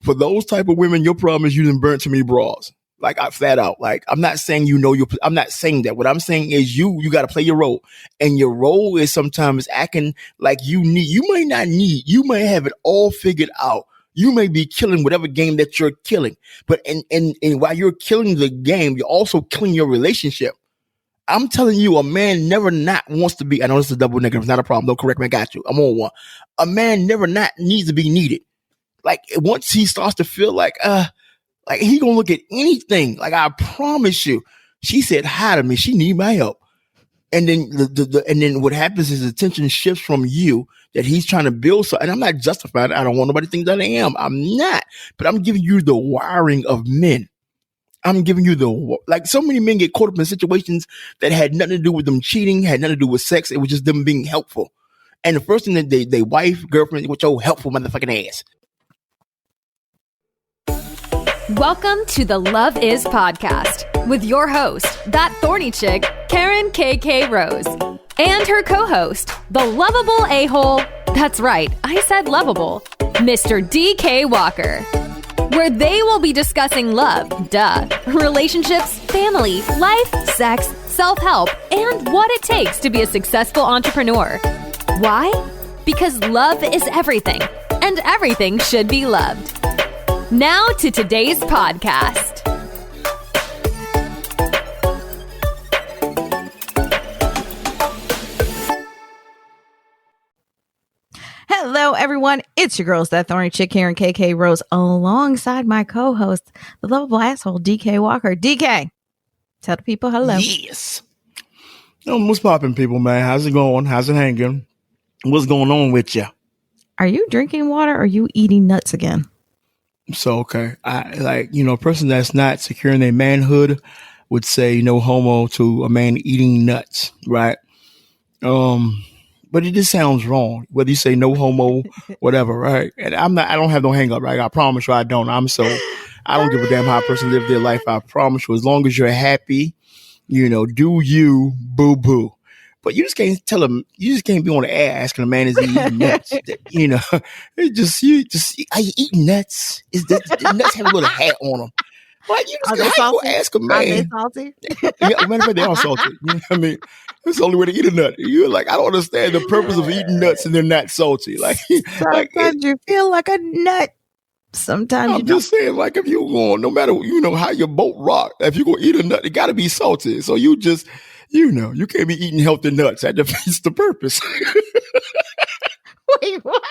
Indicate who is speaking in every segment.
Speaker 1: For those type of women, your problem is you done burnt too many bras. Like I flat out. Like I'm not saying I'm not saying that. What I'm saying is you got to play your role, and your role is sometimes acting like you may have it all figured out. You may be killing whatever game that you're killing, but and while you're killing the game, you're also killing your relationship. I'm telling you, a man never not wants to be. I know this is a double negative. It's not a problem. Don't correct me. I got you. I'm on one. A man never not needs to be needed. Like once he starts to feel like he gonna look at anything. Like I promise you, she said hi to me. She need my help. And then and then what happens is attention shifts from you that he's trying to build something. And I'm not justified. I don't want nobody to think that I am. I'm not. But I'm giving you the wiring of men. I'm giving you so many men get caught up in situations that had nothing to do with them cheating, had nothing to do with sex. It was just them being helpful. And the first thing that they wife, girlfriend, with your helpful motherfucking ass.
Speaker 2: Welcome to the Love Is Podcast with your host, that thorny chick, Karen KK Rose, and her co-host, the lovable a-hole, that's right, I said lovable, Mr. DK Walker, where they will be discussing love, relationships, family, life, sex, self-help, and what it takes to be a successful entrepreneur. Why? Because love is everything, and everything should be loved. Now to today's podcast.
Speaker 3: Hello, everyone. It's your girls, that Thorny Chick, Karen KK Rose, alongside my co-host, the Lovable Asshole, DK Walker. DK, tell the people hello.
Speaker 1: Yes. What's popping, people, man? How's it going? How's it hanging? What's going on with you?
Speaker 3: Are you drinking water or are you eating nuts again?
Speaker 1: So, okay. A person that's not securing their manhood would say no homo to a man eating nuts, right? But it just sounds wrong. Whether you say no homo, whatever, right? And I don't have no hang up, right? I promise you I don't. I don't give a damn how a person live their life. I promise you, as long as you're happy, do you, boo boo. But you just can't tell them. You just can't be on the air asking a man is he eating nuts. Are you eating nuts? Is that the nuts have a little hat on them? Like you just go ask a man.
Speaker 3: Are they salty?
Speaker 1: Yeah, matter of fact, they are salty. You know what I mean? That's the only way to eat a nut. You're like, I don't understand the purpose of eating nuts and they're not salty.
Speaker 3: Sometimes you feel like a nut. Sometimes
Speaker 1: I'm just saying, like if you're going, no matter how your boat rock, if you're gonna eat a nut, it got to be salty. So you just. You can't be eating healthy nuts. That defeats the purpose.
Speaker 3: Wait, what?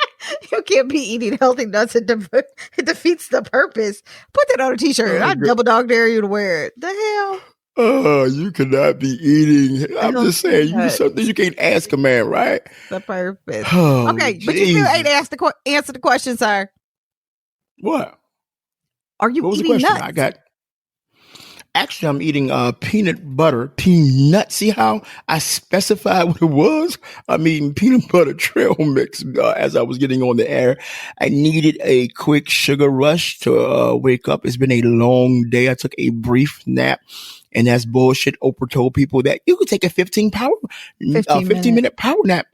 Speaker 3: You can't be eating healthy nuts. It defeats the purpose. Put that on a t-shirt. I double dog dare you to wear it. The hell?
Speaker 1: You cannot be eating. I'm just saying, you do something you can't ask a man, right?
Speaker 3: The purpose. Okay, but you still ain't answer the question, sir.
Speaker 1: What?
Speaker 3: Are you
Speaker 1: what was
Speaker 3: eating
Speaker 1: the question?
Speaker 3: nuts?
Speaker 1: Actually, I'm eating peanut butter, peanut. See how I specified what it was? I'm eating peanut butter trail mix as I was getting on the air. I needed a quick sugar rush to wake up. It's been a long day. I took a brief nap, and that's bullshit. Oprah told people that you could take a 15-minute power nap.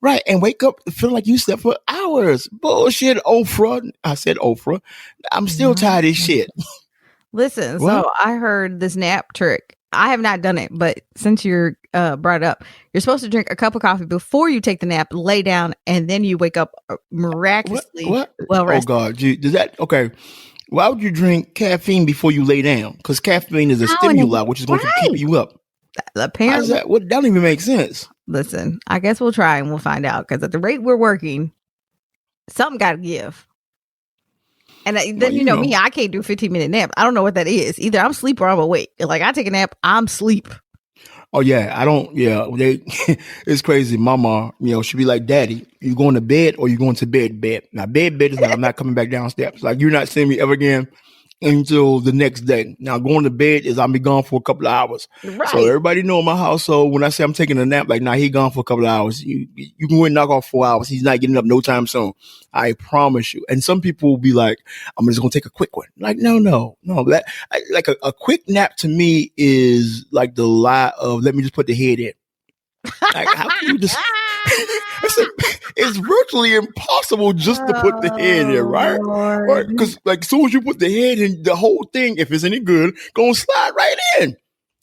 Speaker 1: Right, and wake up feeling like you slept for hours. Bullshit, Oprah. I said Oprah. I'm still tired of shit.
Speaker 3: Listen, so I heard this nap trick. I have not done it, but since you're brought up, you're supposed to drink a cup of coffee before you take the nap, lay down, and then you wake up miraculously well rested. Oh, God.
Speaker 1: Does that, okay. Why would you drink caffeine before you lay down? Because caffeine is a stimulant, which is going to keep you up.
Speaker 3: Apparently.
Speaker 1: That don't even make sense.
Speaker 3: Listen, I guess we'll try and we'll find out. Because at the rate we're working, something got to give. And then, you know me, I can't do 15-minute nap. I don't know what that is. Either I'm asleep or I'm awake. Like, I take a nap, I'm asleep.
Speaker 1: Oh, yeah. I don't. Yeah. It's crazy. Mama, she'll be like, Daddy, you going to bed or you going to bed? Now, bed is like, I'm not coming back downstairs. Like, you're not seeing me ever again until the next day. Now, going to bed is I'll be gone for a couple of hours. Right. So everybody know in my household, when I say I'm taking a nap, like, he gone for a couple of hours. You can go and knock off 4 hours. He's not getting up no time soon. I promise you. And some people will be like, I'm just going to take a quick one. Like, no. That like a quick nap to me is like the lie of let me just put the head in. Like, how can you just It's virtually impossible just to put the head in, right? Right? Because like as soon as you put the head in, the whole thing, if it's any good, gonna slide right in.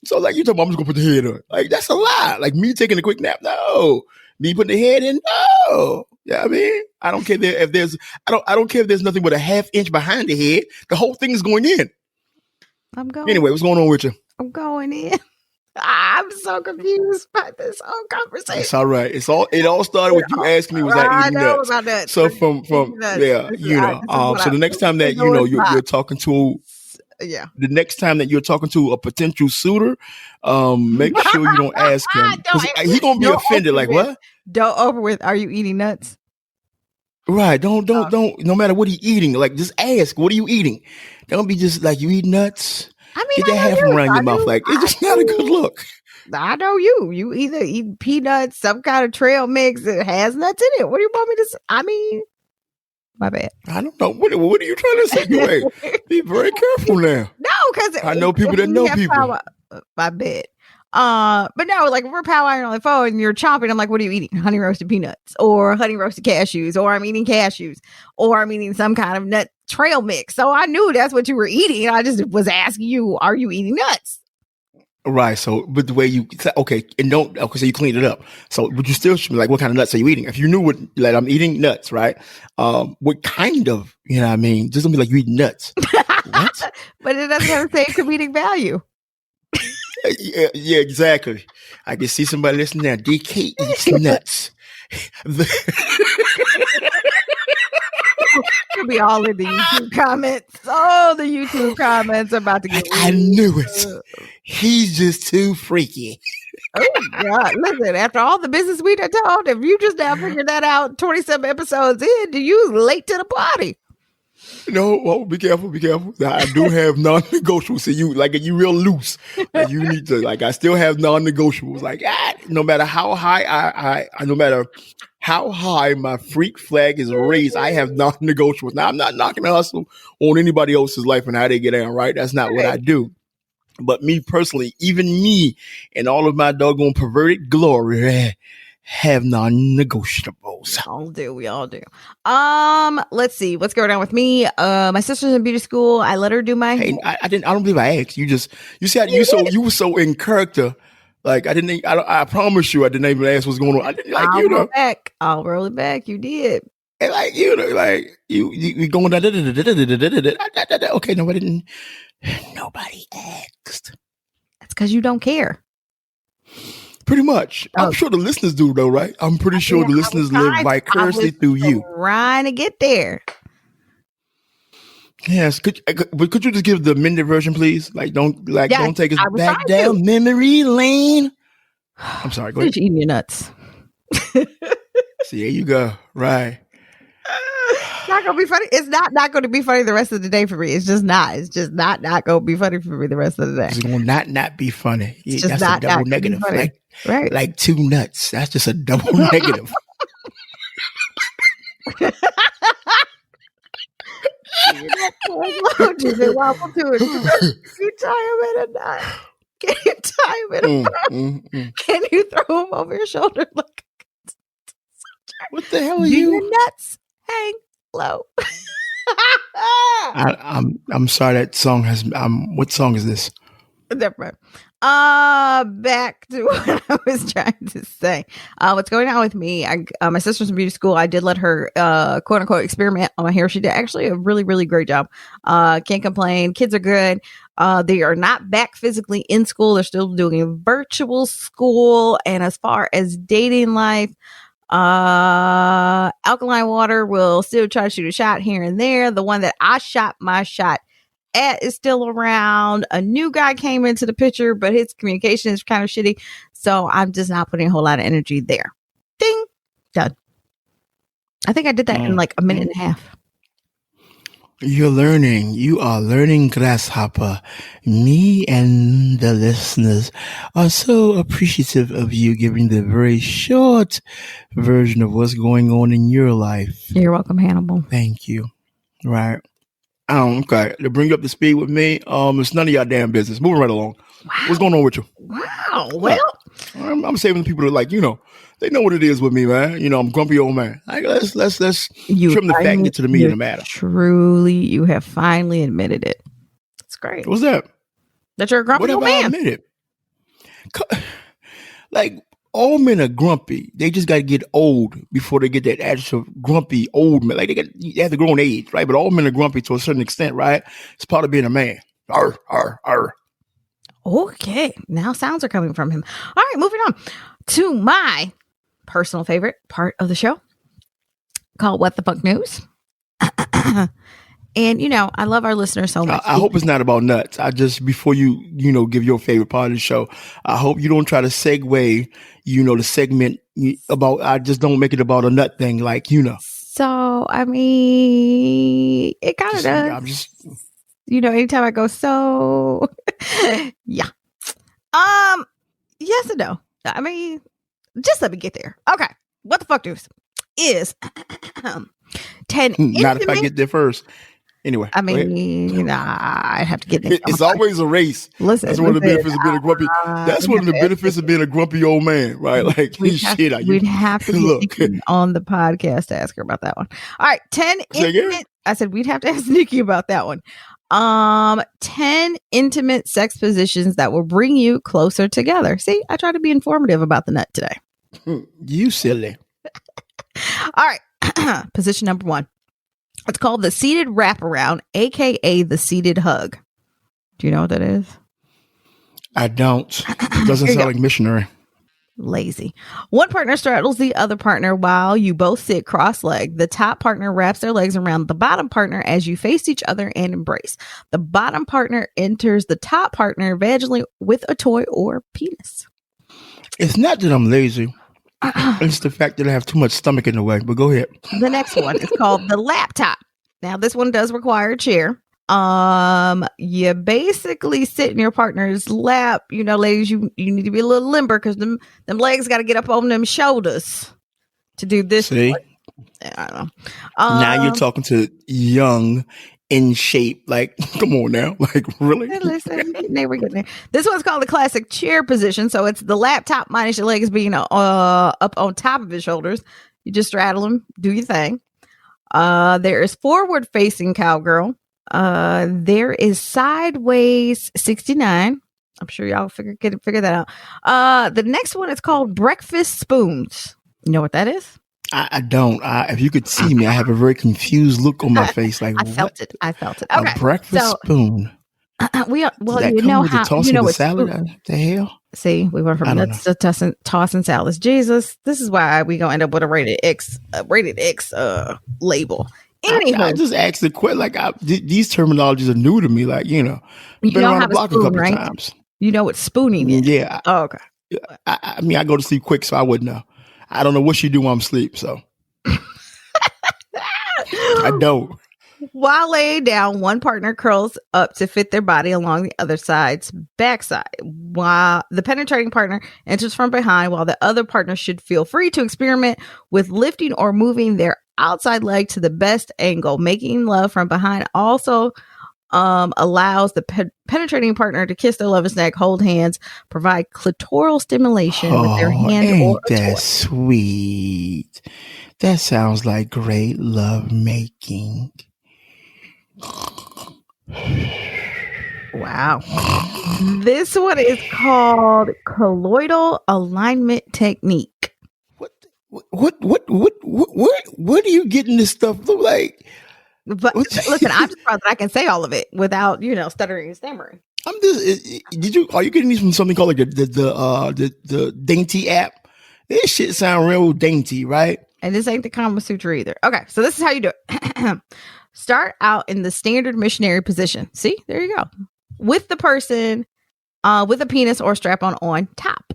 Speaker 1: So like you talking about, I'm just gonna put the head on. Like that's a lie. Like me taking a quick nap, no. Me putting the head in, no. Yeah, I mean, I don't care if there's I don't care if there's nothing but a half inch behind the head. The whole thing is going in.
Speaker 3: I'm going.
Speaker 1: Anyway, what's going on with you?
Speaker 3: I'm going in. I'm so confused by this whole conversation.
Speaker 1: It's all right. It all started with you asking me, was I eating nuts?
Speaker 3: About that.
Speaker 1: So from yeah, you know. So the next time that you're talking to the next time that you're talking to a potential suitor, make sure you don't ask him because he's gonna be offended. Like what?
Speaker 3: Don't over with. Are you eating nuts?
Speaker 1: Right. Don't. No matter what he's eating, like just ask, what are you eating? Don't be just like, you eat nuts.
Speaker 3: I mean,
Speaker 1: get that half around your mouth. Like it's just not a good look.
Speaker 3: I know you. You either eat peanuts, some kind of trail mix that has nuts in it. What do you want me to say? I mean, my bad.
Speaker 1: I don't know. What are you trying to say? Be very careful now.
Speaker 3: No, because
Speaker 1: I know people that know people.
Speaker 3: My bad. But no, like we're powwowing on the phone and you're chopping. I'm like, what are you eating? Honey roasted peanuts or honey roasted cashews, or I'm eating cashews, or I'm eating some kind of nut trail mix. So I knew that's what you were eating. I just was asking you, are you eating nuts?
Speaker 1: Right. So, but the way you, okay, and don't, okay, so you cleaned it up. So, but you still should be like, what kind of nuts are you eating? If you knew what, like, I'm eating nuts, right? What kind of, you know what I mean? Just don't be like, you eat nuts. What?
Speaker 3: But it doesn't have the same comedic value.
Speaker 1: Yeah, exactly. I can see somebody listening now. DK eats nuts.
Speaker 3: It'll be all in the YouTube comments. Oh, the YouTube comments are about to get.
Speaker 1: I knew it. He's just too freaky.
Speaker 3: Oh God! Listen, after all the business we done told, if you just now figured that out 27 episodes in, you late to the party.
Speaker 1: No, well, be careful. I do have non-negotiables. So you real loose. Like you need to, like, I still have non-negotiables. Like, no matter how high no matter how high my freak flag is raised, I have non-negotiables. Now, I'm not knocking the hustle on anybody else's life and how they get down, right? That's not what I do. But me personally, even me and all of my doggone perverted glory have non-negotiables.
Speaker 3: We all do. Let's see what's going on with me. My sister's in beauty school. I let her do my.
Speaker 1: Hey, I don't believe I asked. You said you were so in character. Like I promise you, I didn't even ask what's going on. I didn't like you know.
Speaker 3: I'll roll it back. You did.
Speaker 1: And like you know, like you going down. Okay, nobody asked.
Speaker 3: That's because you don't care.
Speaker 1: Pretty much. I'm sure the listeners do, though, right? I'm pretty sure the listeners live vicariously through you.
Speaker 3: Trying to get there.
Speaker 1: Yes. Could you just give the amended version, please? Like, don't take us back down memory lane. I'm sorry. Go ahead.
Speaker 3: You're eating your nuts.
Speaker 1: See, there you go. Right.
Speaker 3: It's not gonna be funny. It's not going to be funny the rest of the day for me. It's just not. It's just not going to be funny for me the rest of the day.
Speaker 1: It's going to not be funny.
Speaker 3: It's just
Speaker 1: that's a double negative.
Speaker 3: Right.
Speaker 1: Like two nuts. That's just a double negative.
Speaker 3: You tie him in a knot. Can you tie him in a knot? Can you throw him over your shoulder? Look.
Speaker 1: What the hell are you?
Speaker 3: Your nuts hang low.
Speaker 1: I'm sorry. That song has. What song is this?
Speaker 3: Never mind. Back to what I was trying to say. What's going on with me? My sister's in beauty school. I did let her, quote unquote, experiment on my hair. She did actually a really, really great job. Can't complain. Kids are good. They are not back physically in school. They're still doing virtual school. And as far as dating life, alkaline water will still try to shoot a shot here and there. The one that I shot my shot at is still around. A new guy came into the picture, but his communication is kind of shitty. So I'm just not putting a whole lot of energy there. Ding. Done. I think I did that in like a minute and a half.
Speaker 1: You are learning, Grasshopper. Me and the listeners are so appreciative of you giving the very short version of what's going on in your life.
Speaker 3: You're welcome, Hannibal.
Speaker 1: Thank you. Right. Okay. To bring you up to speed with me, it's none of y'all damn business. Moving right along. Wow. What's going on with you?
Speaker 3: Wow. Well,
Speaker 1: I'm saving the people that They know what it is with me, man. You know, I'm grumpy old man. Like, let's
Speaker 3: You
Speaker 1: trim the fat and get to the meat of the matter.
Speaker 3: You have finally admitted it. That's great.
Speaker 1: What's that?
Speaker 3: That you're a grumpy old man.
Speaker 1: I admitted? Like, all men are grumpy. They just got to get old before they get that adjective grumpy old man. Like, they have to grow in age, right? But all men are grumpy to a certain extent, right? It's part of being a man. Arr, arr, arr.
Speaker 3: Okay. Now sounds are coming from him. All right, moving on to my personal favorite part of the show called What the Fuck News. And, you know, I love our listeners so much.
Speaker 1: I hope it's not about nuts. I just, before you give your favorite part of the show, I hope you don't try to segue, the segment about, I just don't make it about a nut thing, like,
Speaker 3: So, I mean, it kind of does.
Speaker 1: I'm just,
Speaker 3: anytime I go, so, yeah. Yes and no. I mean, just let me get there. Okay. What the fuck news is 10
Speaker 1: not if I get there first. Anyway,
Speaker 3: I mean, I have to get there.
Speaker 1: It's always a race.
Speaker 3: Listen,
Speaker 1: that's one of the benefits of being a grumpy. That's one of the benefits of being a grumpy old man, right? Like,
Speaker 3: we'd have to get Nikki on the podcast to ask her about that one. All right, 10 intimate. I said we'd have to ask Nikki about that one. 10 intimate sex positions that will bring you closer together. See, I try to be informative about the nut today.
Speaker 1: You silly.
Speaker 3: All right, position number 1. It's called the seated wraparound, aka the seated hug. Do you know what that is?
Speaker 1: I don't. It doesn't sound like missionary.
Speaker 3: Lazy. One partner straddles the other partner while you both sit cross-legged. The top partner wraps their legs around the bottom partner as you face each other and embrace. The bottom partner enters the top partner vaginally with a toy or penis.
Speaker 1: It's not that I'm lazy. It's the fact that I have too much stomach in the way, but go ahead.
Speaker 3: The next one is called the laptop. Now, this one does require a chair. You basically sit in your partner's lap. Ladies, you need to be a little limber because them legs got to get up on them shoulders to do this.
Speaker 1: See?
Speaker 3: I don't know.
Speaker 1: Now you're talking to young, in shape. Like, come on now. Like, really?
Speaker 3: Listen, we're getting there. This one's called the classic chair position. So it's the laptop minus your legs being up on top of his shoulders. You just straddle them, do your thing. There is forward facing cowgirl. There is sideways 69. I'm sure y'all figure that out. The next one is called breakfast spoons. You know what that is?
Speaker 1: I don't. If you could see me, I have a very confused look on my face. Like,
Speaker 3: I felt it. Okay.
Speaker 1: A breakfast spoon.
Speaker 3: Well,
Speaker 1: you know how the salad. What the hell?
Speaker 3: See, we went from nuts to tossing salads. Jesus, this is why we gonna end up with a rated X label. Anywho,
Speaker 1: I just asked the question. Like, these terminologies are new to me. Like, been around the block a couple times.
Speaker 3: You know what spooning is?
Speaker 1: Yeah.
Speaker 3: Oh, okay.
Speaker 1: I mean, I go to sleep quick, so I wouldn't know. I don't know what she do while I'm asleep, so I don't.
Speaker 3: While laying down, one partner curls up to fit their body along the other side's backside, while the penetrating partner enters from behind, while the other partner should feel free to experiment with lifting or moving their outside leg to the best angle. Making love from behind also allows the penetrating partner to kiss their lover's neck, hold hands, provide clitoral stimulation with their hand or a toy.
Speaker 1: That's sweet. That sounds like great love making.
Speaker 3: Wow. This one is called colloidal alignment technique.
Speaker 1: What are you getting this stuff look like?
Speaker 3: But listen, I'm just proud that I can say all of it without, stuttering and stammering.
Speaker 1: I'm just. Are you getting these from something called like the Dainty app? This shit sound real dainty, right?
Speaker 3: And this ain't the Kama Sutra either. Okay, so this is how you do it. Start out in the standard missionary position. See, there you go. With the person with a penis or strap-on on top.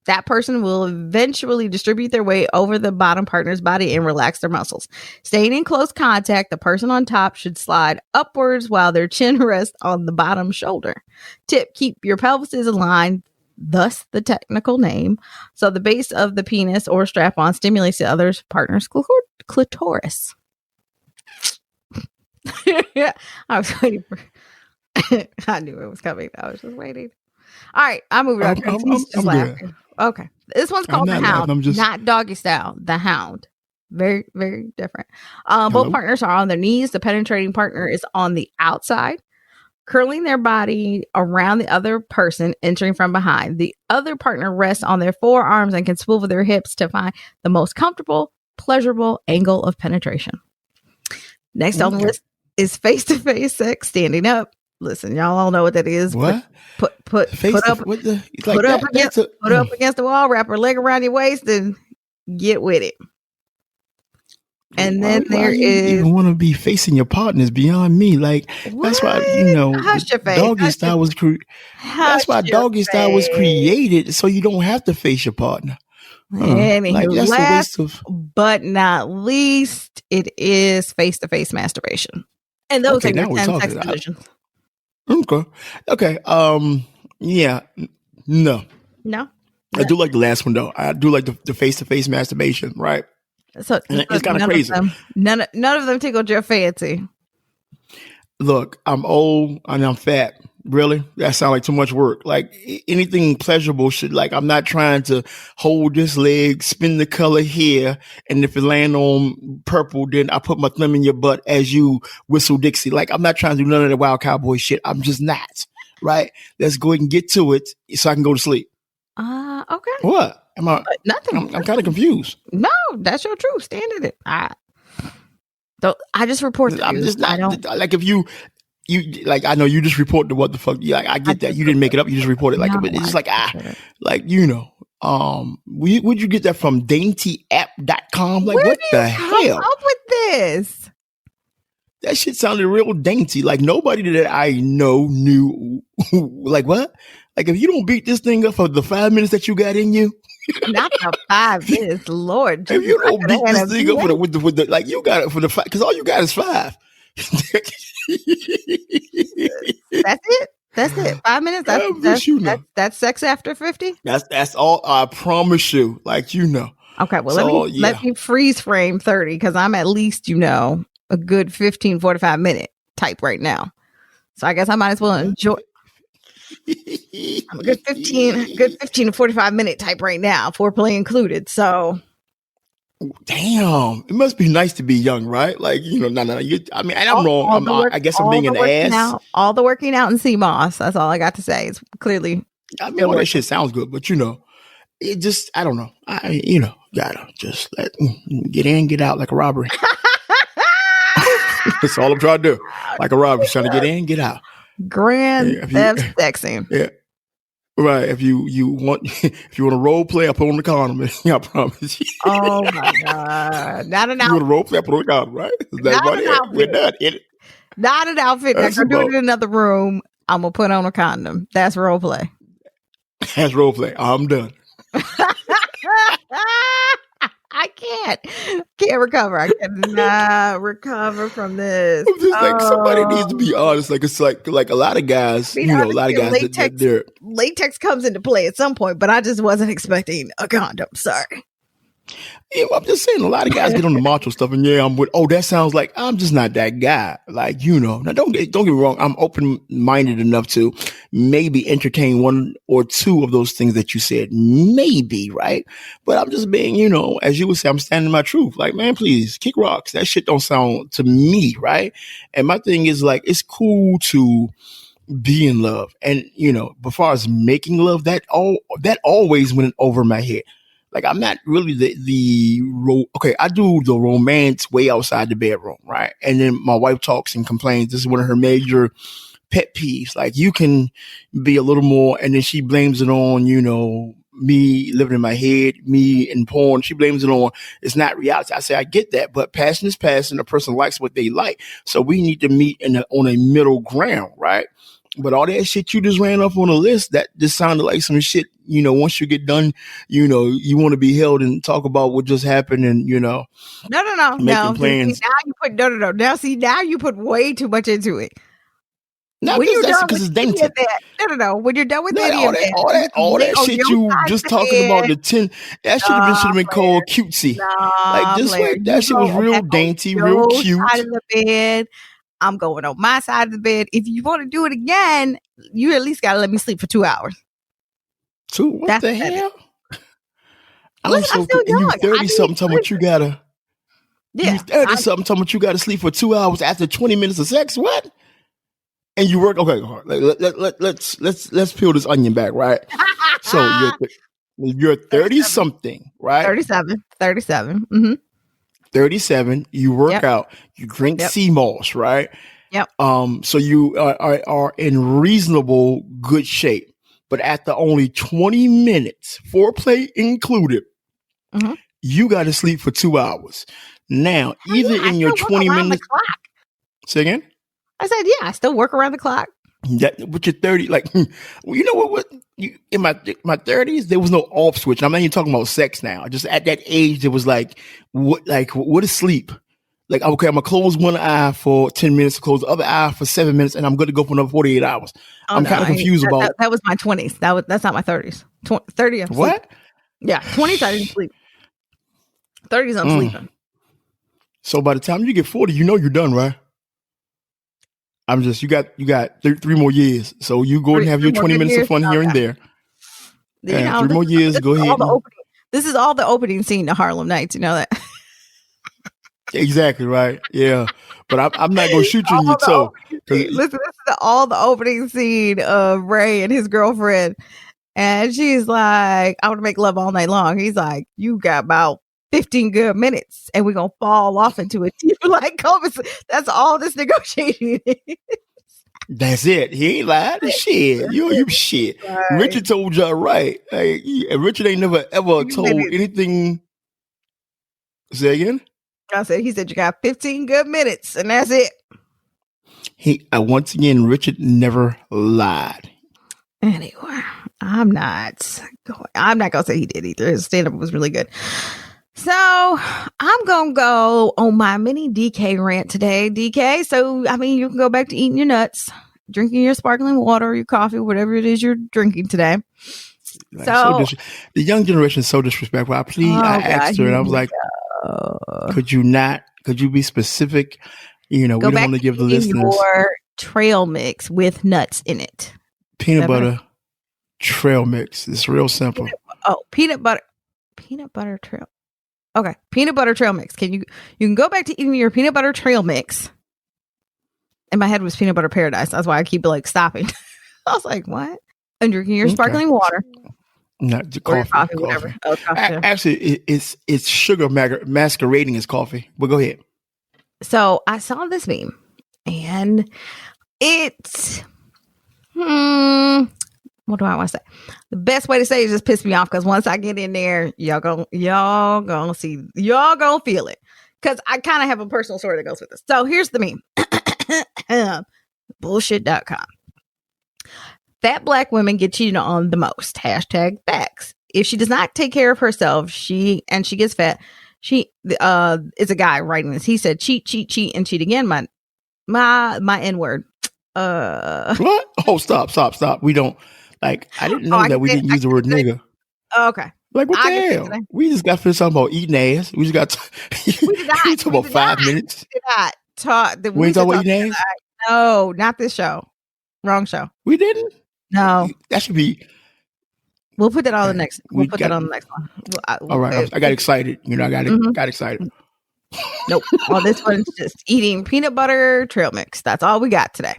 Speaker 3: That person will eventually distribute their weight over the bottom partner's body and relax their muscles. Staying in close contact, the person on top should slide upwards while their chin rests on the bottom shoulder. Tip, keep your pelvises aligned, thus the technical name, so the base of the penis or strap-on stimulates the other partner's clitoris. Yeah, I was waiting for I knew it was coming. I was just waiting. All right, I'm moving on. He's just laughing. Okay. This one's called The
Speaker 1: not
Speaker 3: Hound,
Speaker 1: laughing. I'm just
Speaker 3: not doggy style. The Hound. Very, very different.
Speaker 1: hello.
Speaker 3: Both partners are on their knees. The penetrating partner is on the outside, curling their body around the other person, entering from behind. The other partner rests on their forearms and can swivel their hips to find the most comfortable, pleasurable angle of penetration. Next on the list is face-to-face sex, standing up. Listen, y'all all know what that is.
Speaker 1: What?
Speaker 3: Put up against the wall, wrap her leg around your waist, and get with it. And then there is
Speaker 1: you want to be facing your partners beyond me. Like that's why
Speaker 3: Hush your face.
Speaker 1: doggy style was that's why doggy style was created, so you don't have to face your partner.
Speaker 3: Like
Speaker 1: that's a waste of.
Speaker 3: But not least, it is face-to-face masturbation, and those are your 10 sex positions.
Speaker 1: Okay. Yeah. No. I do like the last one though. I do like the face-to-face masturbation, right?
Speaker 3: So
Speaker 1: it's kind of crazy.
Speaker 3: None of them tickled your fancy.
Speaker 1: Look, I'm old and I'm fat. Really? That sounds like too much work. Like anything pleasurable should, like, I'm not trying to hold this leg, spin the color here, and if it land on purple, then I put my thumb in your butt as you whistle Dixie. Like, I'm not trying to do none of the wild cowboy shit. I'm just not. Right? Let's go ahead and get to it so I can go to sleep.
Speaker 3: Okay.
Speaker 1: What? Am I?
Speaker 3: Nothing.
Speaker 1: I'm kind of confused.
Speaker 3: No, that's your truth. Stand in it. I just report.
Speaker 1: I'm just not. Like if you like, I know you just reported what the fuck. Like I get that you didn't make it up. You just reported like, but it's just like like would you get that from DainyApp.com? Like what the hell?
Speaker 3: Up with this.
Speaker 1: That shit sounded real dainty. Like nobody that I know knew. Like what? Like if you don't beat this thing up for the 5 minutes that you got in you.
Speaker 3: Not the 5 minutes, Lord.
Speaker 1: If you don't beat this thing up with the like you got it for the 5, because all you got is 5.
Speaker 3: That's it. 5 minutes. That's sex after 50.
Speaker 1: That's all. I promise you. Like
Speaker 3: Okay. Well, let me freeze frame 30 because I'm at least a good 15, 45 minute type right now. So I guess I might as well enjoy. I'm a good 15 to 45 minute type right now, foreplay included. So,
Speaker 1: damn, it must be nice to be young, right? Like no. I mean, and I'm wrong. I guess I'm being an ass.
Speaker 3: All the working out in CMOS. That's all I got to say. It's clearly.
Speaker 1: I mean, all that shit sounds good, but it just, I don't know. I gotta just let get in, get out like a robbery. That's all I'm trying to do. Like a robbery, trying to get in, get out.
Speaker 3: Grand theft sexing.
Speaker 1: Yeah. Right. If you want to role play, I put on the condom. I promise you.
Speaker 3: Oh my God. Not an outfit.
Speaker 1: You want to role play, I put on the condom, right? We're done.
Speaker 3: Not an outfit. I'm gonna do it in another room. I'm gonna put on a condom. That's role play.
Speaker 1: That's role play. I'm done.
Speaker 3: I can't recover. I cannot recover from this.
Speaker 1: I'm just like, somebody needs to be honest. Like, it's like a lot of guys, a lot of guys
Speaker 3: latex comes into play at some point, but I just wasn't expecting a condom. Sorry.
Speaker 1: Yeah, I'm just saying, a lot of guys get on the macho stuff, and I'm with. Oh, that sounds like I'm just not that guy. Like Now, don't get me wrong. I'm open-minded enough to maybe entertain one or two of those things that you said, maybe, right? But I'm just being, as you would say, I'm standing my truth. Like, man, please kick rocks. That shit don't sound to me right. And my thing is like, it's cool to be in love, and as far as making love, that always went over my head. Like, I'm not really I do the romance way outside the bedroom, right? And then my wife talks and complains. This is one of her major pet peeves. Like, you can be a little more, and then she blames it on, me living in my head, me in porn. She blames it on, it's not reality. I say, I get that, but passion is passion. A person likes what they like. So we need to meet on a middle ground, right? But all that shit you just ran off on a list, that just sounded like some shit, once you get done, you want to be held and talk about what just happened and,
Speaker 3: No.
Speaker 1: Making plans.
Speaker 3: See, now you put way too much into it.
Speaker 1: No, because it's dainty.
Speaker 3: No. When you're done with that,
Speaker 1: all that shit you just talking about, the 10, that should have been called cutesy. Like, this way, that shit was real dainty, real cute.
Speaker 3: Side of the bed. I'm going on my side of the bed. If you want to do it again, you at least got to let me sleep for 2 hours.
Speaker 1: What the hell?
Speaker 3: Listen, I'm still young.
Speaker 1: You 30 something talking about you gotta.
Speaker 3: Yeah,
Speaker 1: you 30 something talking about you gotta sleep for 2 hours after 20 minutes of sex. What? And you work. Okay, let's peel this onion back, right? So you're 30 something, right?
Speaker 3: 37. Mm-hmm.
Speaker 1: 37. You work
Speaker 3: Yep.
Speaker 1: out. You drink sea moss, right?
Speaker 3: Yep.
Speaker 1: So you are in reasonable good shape. But after only 20 minutes, foreplay included, you got to sleep for 2 hours. Now, either in your 20 minutes. Say again?
Speaker 3: I said, yeah, I still work around the clock.
Speaker 1: But you're 30, like, you know what? In my 30s, there was no off switch. I'm not even talking about sex now. Just at that age, it was like, what is sleep? Like, okay, I'm gonna close one eye for 10 minutes, close the other eye for 7 minutes, and I'm good to go for another 48 hours. I'm kind of confused about
Speaker 3: that. Was my 20s. That's not my 30s. 30, I'm
Speaker 1: what?
Speaker 3: Sleeping. Yeah, 20s I didn't sleep. 30s I'm sleeping.
Speaker 1: So by the time you get 40, you know you're done, right? You got 3 more years. So you go and have your 20 minutes of fun here and there.
Speaker 3: You know,
Speaker 1: 3 more years, go ahead.
Speaker 3: This is all the opening scene to Harlem Nights, you know that?
Speaker 1: Exactly, right. Yeah. But I'm not going to shoot you in your toe.
Speaker 3: Listen, this is all the opening scene of Ray and his girlfriend. And she's like, I want to make love all night long. He's like, you got about 15 good minutes and we're going to fall off into a deep like that's all this negotiating is.
Speaker 1: That's it. He ain't lied. Shit. You shit. Right. Richard told y'all right. Like, Richard ain't never ever told anything. Say again?
Speaker 3: He said you got 15 good minutes and that's it.
Speaker 1: Once again, Richard never lied.
Speaker 3: Anyway, I'm not gonna say he did either. His stand-up was really good. So I'm gonna go on my mini DK rant today. DK. So I mean, you can go back to eating your nuts, drinking your sparkling water, your coffee, whatever it is you're drinking today. So
Speaker 1: the young generation is so disrespectful. I asked her and I was like, could you be specific? You know, we don't want to give the listeners
Speaker 3: your trail mix with nuts in it.
Speaker 1: Peanut butter trail mix. It's real simple.
Speaker 3: Peanut butter trail. Okay, peanut butter trail mix. You can go back to eating your peanut butter trail mix. In my head was peanut butter paradise. That's why I keep stopping. I was like, what? And drinking your sparkling water.
Speaker 1: Not the coffee.
Speaker 3: Whatever. Oh, coffee.
Speaker 1: Actually, it's sugar masquerading as coffee. But go ahead.
Speaker 3: So I saw this meme, and it's what do I want to say? The best way to say it is just piss me off because once I get in there, y'all gonna feel it. Because I kind of have a personal story that goes with this. So here's the meme. Bullshit.com. Fat black women get cheated on the most. Hashtag facts. If she does not take care of herself, she gets fat. She is a guy writing this. He said, cheat, and cheat again. My N-word.
Speaker 1: What? Oh, stop. We don't I didn't know that we didn't use the word nigga.
Speaker 3: Okay.
Speaker 1: Like what the hell? We just got finished talking about eating ass. We just got we talk about 5 minutes.
Speaker 3: We did not talk.
Speaker 1: We ain't talk about eating ass?
Speaker 3: No, not this show. Wrong show.
Speaker 1: We didn't?
Speaker 3: No.
Speaker 1: That should be.
Speaker 3: We'll put that on the next. We'll put that on the next one.
Speaker 1: All right. I got excited. You know, I got excited.
Speaker 3: Nope. Well, this one's just eating peanut butter trail mix. That's all we got today.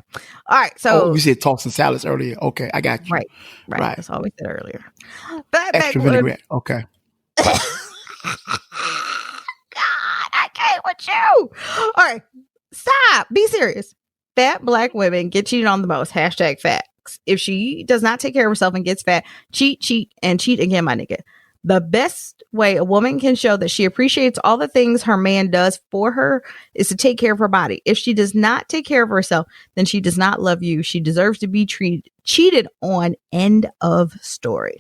Speaker 3: All right. So
Speaker 1: you said tossing salads earlier. Okay, I got you.
Speaker 3: Right. That's all we said earlier.
Speaker 1: Extra vinaigrette. Okay.
Speaker 3: God, I can't with you. All right. Stop. Be serious. Fat black women get cheated on the most. Hashtag facts. If she does not take care of herself and gets fat, cheat again, my nigga. The best way a woman can show that she appreciates all the things her man does for her is to take care of her body. If she does not take care of herself, then she does not love you. She deserves to be cheated on. End of story.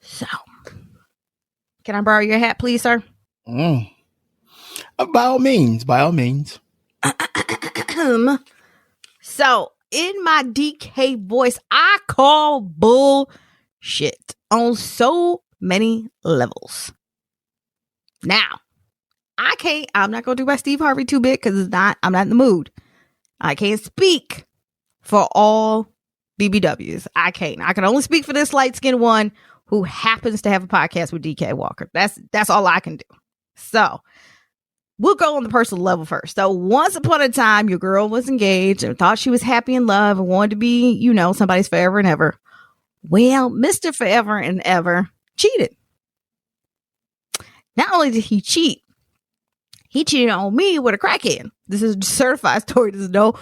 Speaker 3: So, can I borrow your hat, please, sir?
Speaker 1: By all means.
Speaker 3: So, in my DK voice, I call bullshit on so many levels. Now, I'm not going to do my Steve Harvey too big because I'm not in the mood. I can't speak for all BBWs. I can only speak for this light-skinned one who happens to have a podcast with DK Walker. That's all I can do. So we'll go on the personal level first. So once upon a time, your girl was engaged and thought she was happy in love and wanted to be, you know, somebody's forever and ever. Well, Mr. Forever and Ever cheated. Not only did he cheat, he cheated on me with a crackhead. This is a certified story. There's no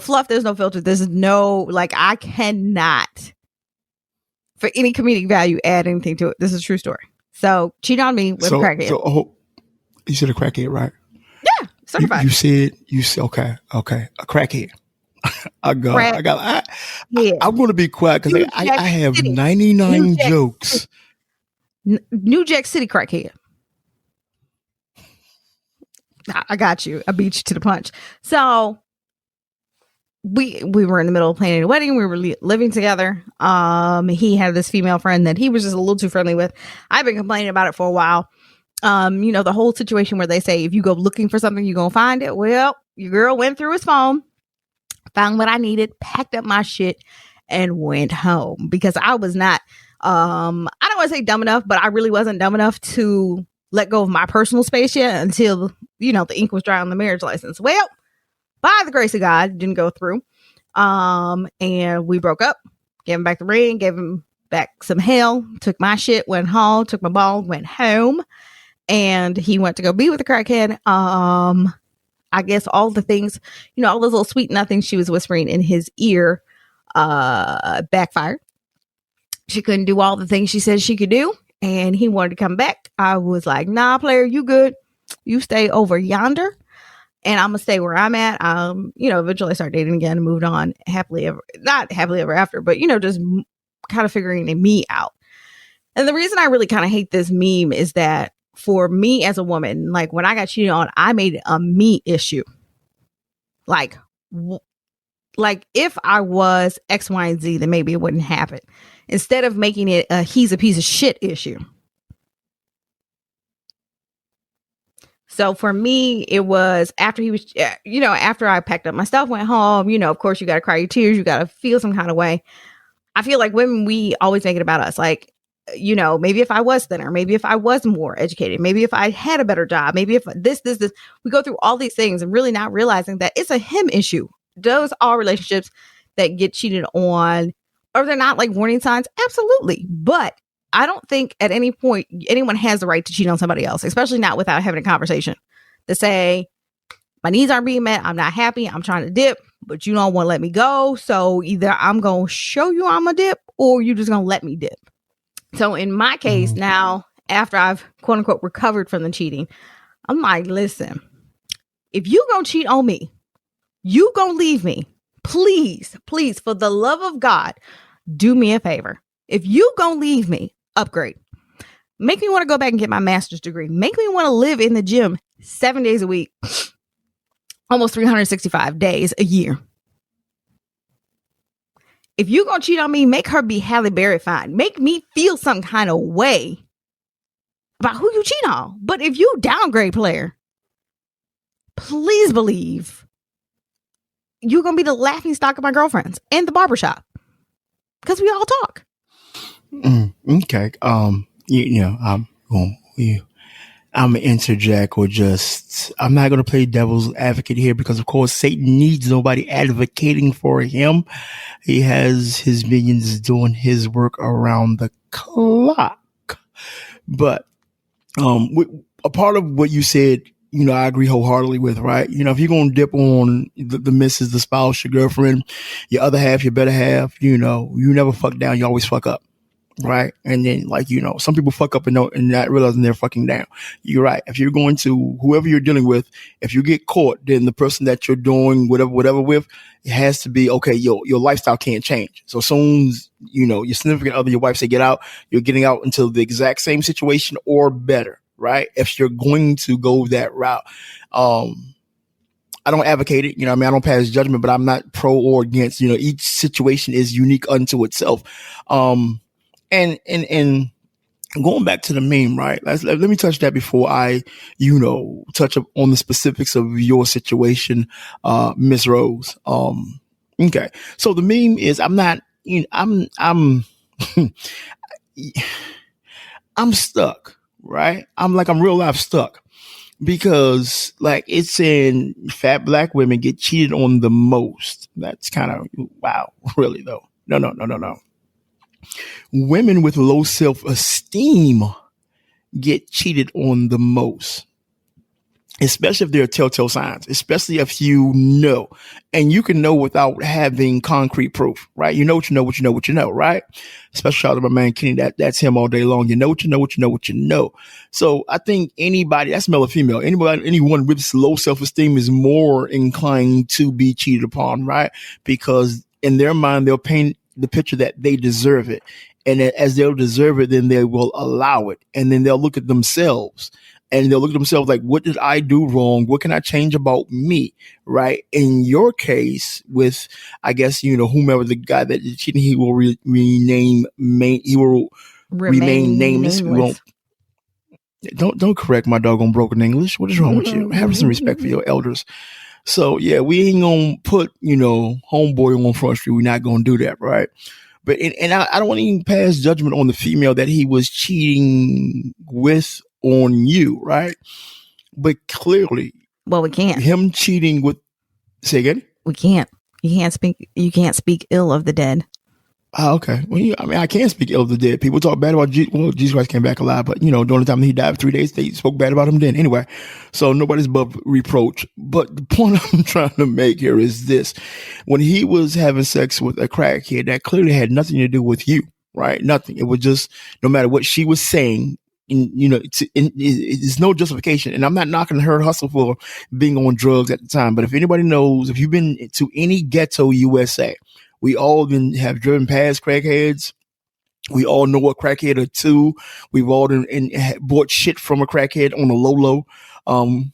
Speaker 3: fluff. There's no filter. There's no, like, I cannot, for any comedic value, add anything to it. This is a true story. So, cheat on me with a crackhead.
Speaker 1: You said a crackhead, right?
Speaker 3: Yeah, certified.
Speaker 1: You said, okay, a crackhead. I'm going to be quiet because I have City. 99 jokes.
Speaker 3: New Jack City crackhead. I got you. I beat you to the punch. So we were in the middle of planning a wedding. We were living together. He had this female friend that he was just a little too friendly with. I've been complaining about it for a while. You know, the whole situation where they say if you go looking for something, you're gonna find it. Well, your girl went through his phone, found what I needed, packed up my shit, and went home because I was not. I don't want to say dumb enough, but I really wasn't dumb enough to let go of my personal space yet until, you know, the ink was dry on the marriage license. Well, by the grace of God, didn't go through. And we broke up, gave him back the ring, gave him back some hell, took my shit, went home, took my ball, went home, and he went to go be with the crackhead. I guess all the things, you know, all those little sweet nothings she was whispering in his ear, backfired. She couldn't do all the things she said she could do. And he wanted to come back. I was like, nah, player, you good. You stay over yonder. And I'm going to stay where I'm at. You know, eventually I started dating again and moved on not happily ever after, but, you know, just kind of figuring me out. And the reason I really kind of hate this meme is that for me as a woman, like when I got cheated on, I made it a me issue. Like if I was X, Y, and Z, then maybe it wouldn't happen. Instead of making it a he's a piece of shit issue. So for me, it was after he was, you know, after I packed up my stuff, went home, you know, of course you got to cry your tears. You got to feel some kind of way. I feel like women, we always make it about us. Like, you know, maybe if I was thinner, maybe if I was more educated, maybe if I had a better job, maybe if this, we go through all these things and really not realizing that it's a him issue. Those are relationships that get cheated on. Are there not like warning signs? Absolutely. But I don't think at any point anyone has the right to cheat on somebody else, especially not without having a conversation to say, my needs aren't being met. I'm not happy. I'm trying to dip, but you don't want to let me go. So either I'm going to show you I'm a dip or you just going to let me dip. So in my case now, after I've quote unquote recovered from the cheating, I'm like, listen, if you going to cheat on me, you going to leave me. Please, for the love of God, do me a favor. If you gonna leave me, upgrade. Make me want to go back and get my master's degree. Make me want to live in the gym 7 days a week, almost 365 days a year. If you gonna cheat on me, make her be Halle Berry fine. Make me feel some kind of way about who you cheat on. But if you downgrade, player, please believe you're going to be the laughing stock of my girlfriends and the barbershop. Because we all talk.
Speaker 1: Okay. I'm going to interject I'm not going to play devil's advocate here because of course Satan needs nobody advocating for him. He has his minions doing his work around the clock. But, a part of what you said, you know, I agree wholeheartedly with, right? You know, if you're going to dip on the missus, the spouse, your girlfriend, your other half, your better half, you know, you never fuck down. You always fuck up. Right. And then like, you know, some people fuck up and not realizing they're fucking down. You're right. If you're going to whoever you're dealing with, if you get caught, then the person that you're doing whatever with, it has to be, okay, your lifestyle can't change. So as soon as, you know, your significant other, your wife say get out, you're getting out into the exact same situation or better. Right. If you're going to go that route, I don't advocate it. You know what I mean? I don't pass judgment, but I'm not pro or against, you know, each situation is unique unto itself. And going back to the meme, right? Let me touch that before I, you know, touch up on the specifics of your situation, Miss Rose. Okay. So the meme is I'm I'm stuck, right? I'm real life stuck because like it's saying fat black women get cheated on the most. That's kind of wow, really though. No. Women with low self-esteem get cheated on the most, especially if there are telltale signs, especially if you know, and you can know without having concrete proof, right? You know what you know, what you know, what you know, right? Special shout out to my man Kenny. That's him all day long. You know what you know, what you know, what you know. So I think anybody, that's male or female, anyone with low self-esteem is more inclined to be cheated upon, right? Because in their mind, they'll paint the picture that they deserve it. And as they'll deserve it, then they will allow it. And then they'll look at themselves and they'll look at themselves like, what did I do wrong? What can I change about me? Right. In your case with, I guess, whomever the guy that is cheating, he will remain nameless. We won't. Don't correct my doggone broken English. What is wrong with you? Have some respect for your elders. So yeah, we ain't gonna put, homeboy on Front Street. We're not gonna do that. Right. But and I don't want to even pass judgment on the female that he was cheating with on you, right? But clearly,
Speaker 3: well, we can't.
Speaker 1: Him cheating with, say again?
Speaker 3: We can't. You can't speak ill of the dead.
Speaker 1: Oh, okay. Well, I can't speak ill of the dead. People talk bad about Jesus. Well, Jesus Christ came back alive, but during the time he died for 3 days, they spoke bad about him then. Anyway, so nobody's above reproach. But the point I'm trying to make here is this: when he was having sex with a crackhead, that clearly had nothing to do with you, right? Nothing. It was just no matter what she was saying. It's no justification, and I'm not knocking her hustle for being on drugs at the time. But if anybody knows, if you've been to any ghetto USA. We all have driven past crackheads. We all know a crackhead or two. We've all bought shit from a crackhead on a low.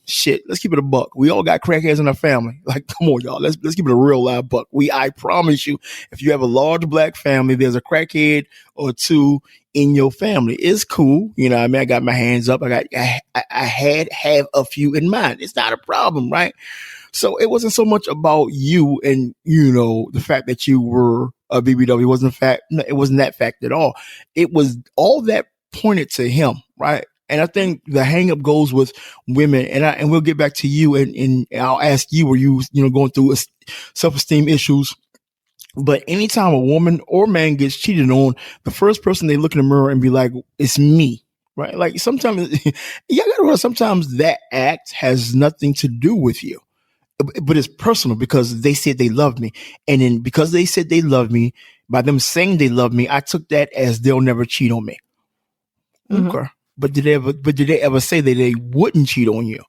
Speaker 1: Shit. Let's keep it a buck. We all got crackheads in our family. Like, come on, y'all. Let's keep it a real live buck. I promise you, if you have a large black family, there's a crackhead or two in your family. It's cool. I got my hands up. I have a few in mind. It's not a problem, right? So it wasn't so much about you and, the fact that you were a BBW. It wasn't that fact at all. It was all that pointed to him, right? And I think the hang up goes with women, and we'll get back to you and I'll ask you, were you, going through self-esteem issues? But anytime a woman or man gets cheated on, the first person they look in the mirror and be like, it's me. Right? Like sometimes, sometimes that act has nothing to do with you. But it's personal because they said they love me. And then because they said they love me, by them saying they love me, I took that as they'll never cheat on me. Mm-hmm. Okay. But did they ever say that they wouldn't cheat on you?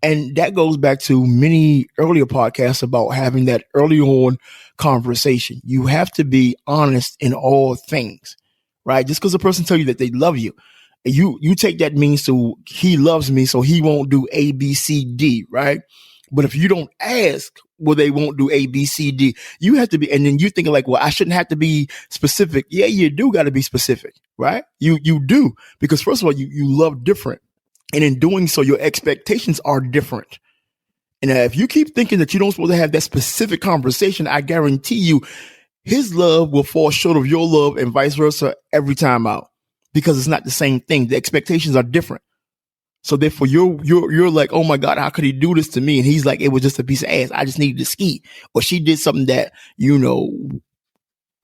Speaker 1: And that goes back to many earlier podcasts about having that early on conversation. You have to be honest in all things, right? Just because a person tell you that they love you, you take that means to he loves me, so he won't do A, B, C, D, right? But if you don't ask, well, they won't do A, B, C, D. You have to be, and then you thinking like, well, I shouldn't have to be specific. Yeah, you do got to be specific, right? You do, because first of all, you love different. And in doing so, your expectations are different. And if you keep thinking that you don't supposed to have that specific conversation, I guarantee you his love will fall short of your love and vice versa every time out, because it's not the same thing. The expectations are different. So therefore you're like, oh my God, how could he do this to me? And he's like, it was just a piece of ass. I just needed to ski. Or she did something that,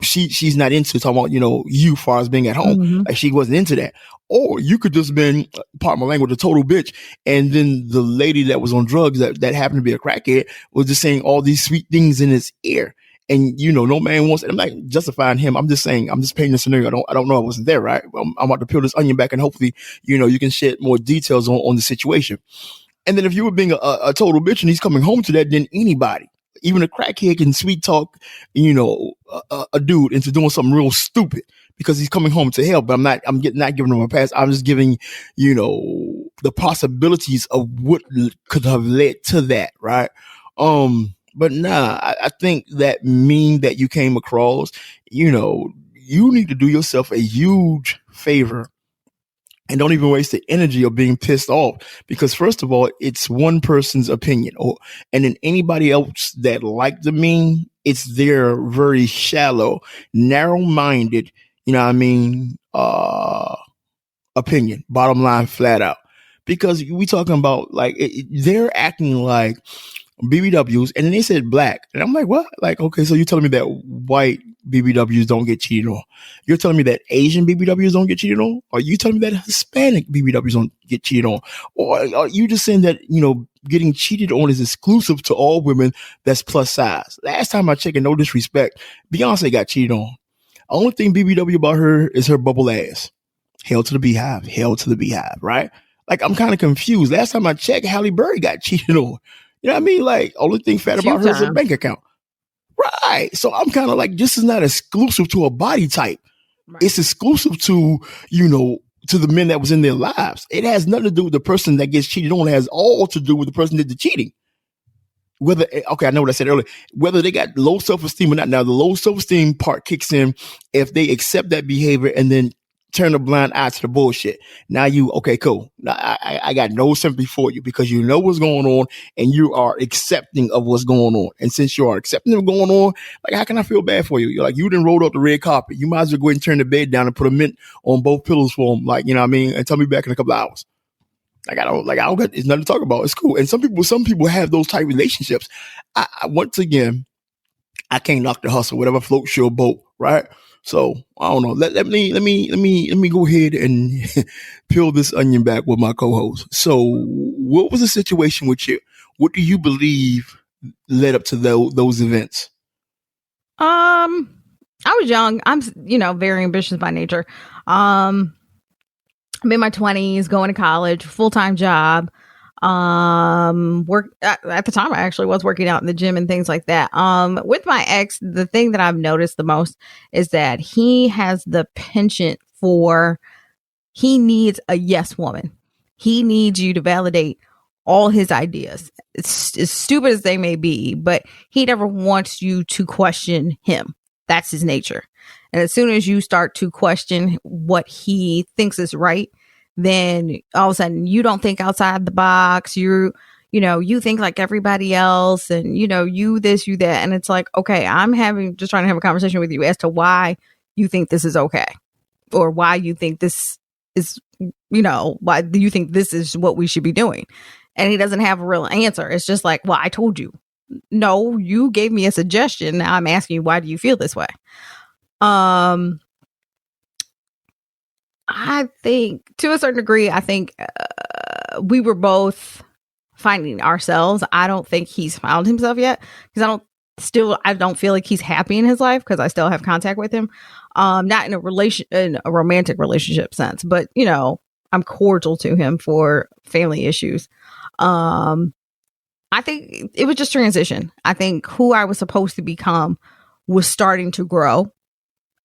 Speaker 1: she's not into, talking about, you far as being at home. Mm-hmm. Like she wasn't into that. Or you could just been, pardon my language, a total bitch. And then the lady that was on drugs that happened to be a crackhead was just saying all these sweet things in his ear. And, no man wants, I'm not justifying him. I'm just saying, I'm just painting a scenario. I don't know. I wasn't there, right? I'm about to peel this onion back and hopefully, you can shed more details on the situation. And then if you were being a total bitch and he's coming home to that, then anybody, even a crackhead can sweet talk, a dude into doing something real stupid because he's coming home to hell. But not giving him a pass. I'm just giving, the possibilities of what could have led to that, right? But nah, I think that meme that you came across, you need to do yourself a huge favor and don't even waste the energy of being pissed off, because first of all, it's one person's opinion, and then anybody else that liked the meme, it's their very shallow, narrow-minded, you know what I mean, opinion, bottom line, flat out. Because we talking about like they're acting like BBWs, and then they said black, and I'm like, what? Like, okay, so you're telling me that white BBWs don't get cheated on? You're telling me that Asian BBWs don't get cheated on? Or you telling me that Hispanic BBWs don't get cheated on? Or are you just saying that, you know, getting cheated on is exclusive to all women that's plus size? Last time I checked, and no disrespect, Beyonce got cheated on. Only thing BBW about her is her bubble ass. Hail to the beehive, hail to the beehive, right? Like, I'm kind of confused. Last time I checked, Halle Berry got cheated on. You know what I mean? Like, only thing fat about her is her bank account. Right. So I'm kind of like, this is not exclusive to a body type. Right. It's exclusive to, you know, to the men that was in their lives. It has nothing to do with the person that gets cheated on. It has all to do with the person that did the cheating. Whether, okay, I know what I said earlier, whether they got low self-esteem or not. Now, the low self-esteem part kicks in if they accept that behavior and then turn a blind eye to the bullshit. Now okay, cool. Now I got no sympathy for you because you know what's going on and you are accepting of what's going on. And since you are accepting of what's going on, like, how can I feel bad for you? You're like, you done rolled up the red carpet. You might as well go ahead and turn the bed down and put a mint on both pillows for them. Like, you know what I mean? And tell me back in a couple of hours. I don't got, it's nothing to talk about. It's cool. And some people have those type of relationships. Once again, I can't knock the hustle, whatever floats your boat, right? So I don't know. Let me go ahead and peel this onion back with my co-host. So what was the situation with you? What do you believe led up to those events?
Speaker 3: I was young. I'm, you know, very ambitious by nature. I'm in my 20s, going to college, full-time job. Work at the time I actually was working out in the gym and things like that. With my ex, the thing that I've noticed the most is that he has the penchant for, he needs a yes woman. He needs you to validate all his ideas. It's as stupid as they may be, but he never wants you to question him. That's his nature. And as soon as you start to question what he thinks is right, then all of a sudden you don't think outside the box. You think like everybody else, and you this, you that. And it's like, okay, I'm just trying to have a conversation with you as to why you think this is okay, or why you think this is, why do you think this is what we should be doing? And he doesn't have a real answer. It's just like, well, I told you. No, you gave me a suggestion. Now I'm asking you, why do you feel this way? I think to a certain degree, we were both finding ourselves. I don't think he's found himself yet, because I don't feel like he's happy in his life, because I still have contact with him. Not in a romantic relationship sense, but I'm cordial to him for family issues. I think it was just transition. I think who I was supposed to become was starting to grow.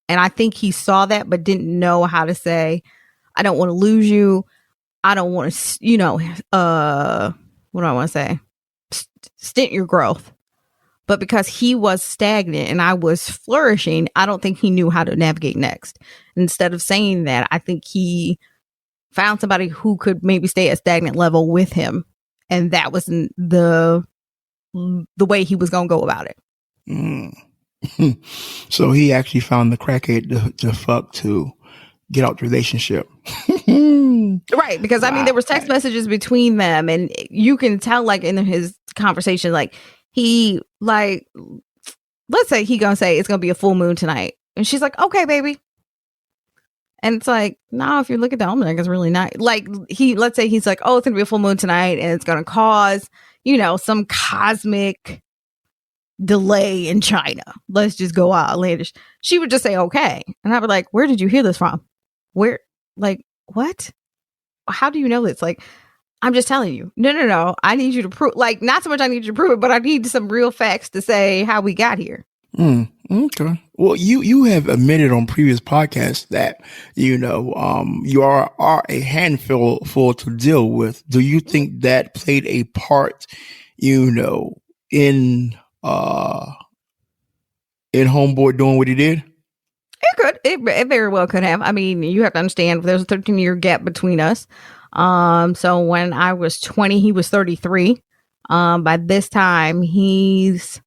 Speaker 3: And I think he saw that, but didn't know how to say, I don't want to lose you. I don't want to, what do I want to say? Stint your growth. But because he was stagnant and I was flourishing, I don't think he knew how to navigate next. Instead of saying that, I think he found somebody who could maybe stay at stagnant level with him. And that was the way he was going to go about it.
Speaker 1: Mm. So he actually found the crackhead to fuck to get out the relationship.
Speaker 3: Right. Because wow. I mean, there was text messages between them, and you can tell, like, in his conversation, like, he, like, let's say he gonna say it's gonna be a full moon tonight, and she's like, okay, baby. And it's like, no, if you look at the almanac, it's really not. Like, let's say he's like, oh, it's gonna be a full moon tonight, and it's gonna cause, some cosmic delay in China. Let's just go outlandish. She would just say, okay. And I would like, where did you hear this from? Where, like, what? How do you know this? Like, I'm just telling you. No. I need you to prove, like, not so much I need you to prove it, but I need some real facts to say how we got here.
Speaker 1: Okay. Well, you have admitted on previous podcasts that, you are a handful to deal with. Do you think that played a part, in Homeboy doing what he did?
Speaker 3: It could. It very well could have. I mean, you have to understand there's a 13-year gap between us. So when I was 20, he was 33. By this time, he's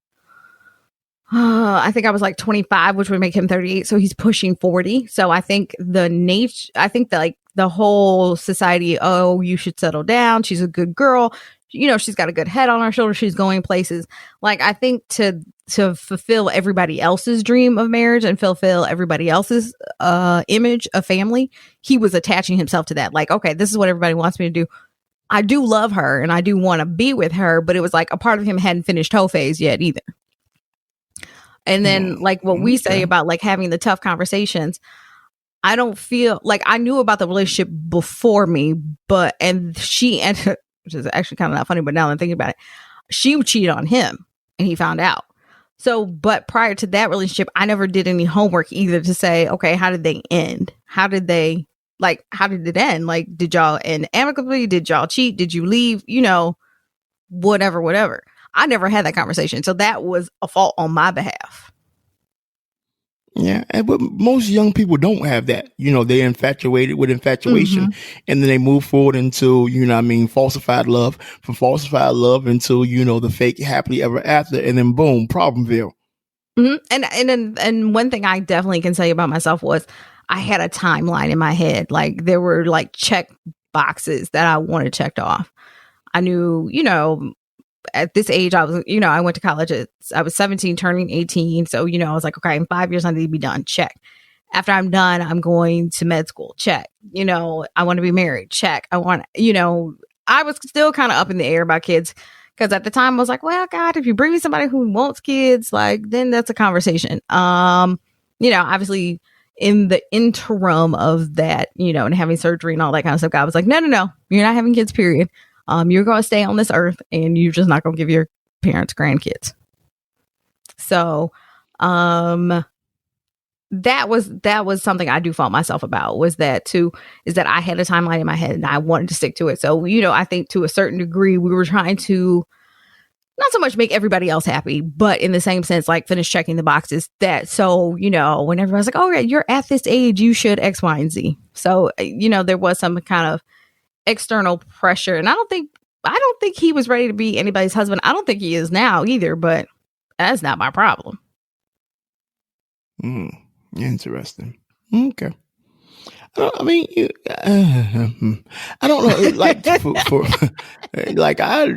Speaker 3: I think I was like 25, which would make him 38. So he's pushing 40. So I think like the whole society, oh, you should settle down. She's a good girl. You know, she's got a good head on her shoulder. She's going places. Like, I think to fulfill everybody else's dream of marriage and fulfill everybody else's image of family, he was attaching himself to that. Like, okay, this is what everybody wants me to do. I do love her and I do want to be with her, but it was like a part of him hadn't finished hoe phase yet either. And then like what we say about like having the tough conversations, I don't feel like I knew about the relationship before me, and which is actually kind of not funny, but now that I'm thinking about it, she cheated on him and he found out. So, but prior to that relationship, I never did any homework either to say, okay, how did they end? How did it end? Like, did y'all end amicably? Did y'all cheat? Did you leave? You know, whatever. I never had that conversation. So that was a fault on my behalf.
Speaker 1: Yeah, but most young people don't have that. You know, they're infatuated with infatuation, and then they move forward into, you know what I mean, falsified love, from falsified love into, you know, the fake happily ever after, and then boom, Problemville.
Speaker 3: And one thing I definitely can say about myself was I had a timeline in my head. Like, there were like check boxes that I wanted checked off. I knew, you know, at this age, I was, you know, I went to college. I was 17, turning 18. So, you know, I was like, okay, in 5 years, I need to be done. Check. After I'm done, I'm going to med school. Check. You know, I want to be married. Check. I want, you know, I was still kind of up in the air about kids. Because at the time I was like, well, God, if you bring me somebody who wants kids, like, then that's a conversation. You know, obviously in the interim of that, you know, and having surgery and all that kind of stuff, God was like, no, you're not having kids, period. You're going to stay on this earth and you're just not going to give your parents grandkids. So, that was something I do fault myself about, is that I had a timeline in my head and I wanted to stick to it. So, you know, I think to a certain degree, we were trying to not so much make everybody else happy, but in the same sense, like finish checking the boxes that, so, you know, when everybody's like, oh yeah, you're at this age, you should X, Y, and Z. So, you know, there was some kind of external pressure, and I don't think he was ready to be anybody's husband. I don't think he is now either, but that's not my problem.
Speaker 1: Interesting. Okay. I mean, I don't know. Like, like I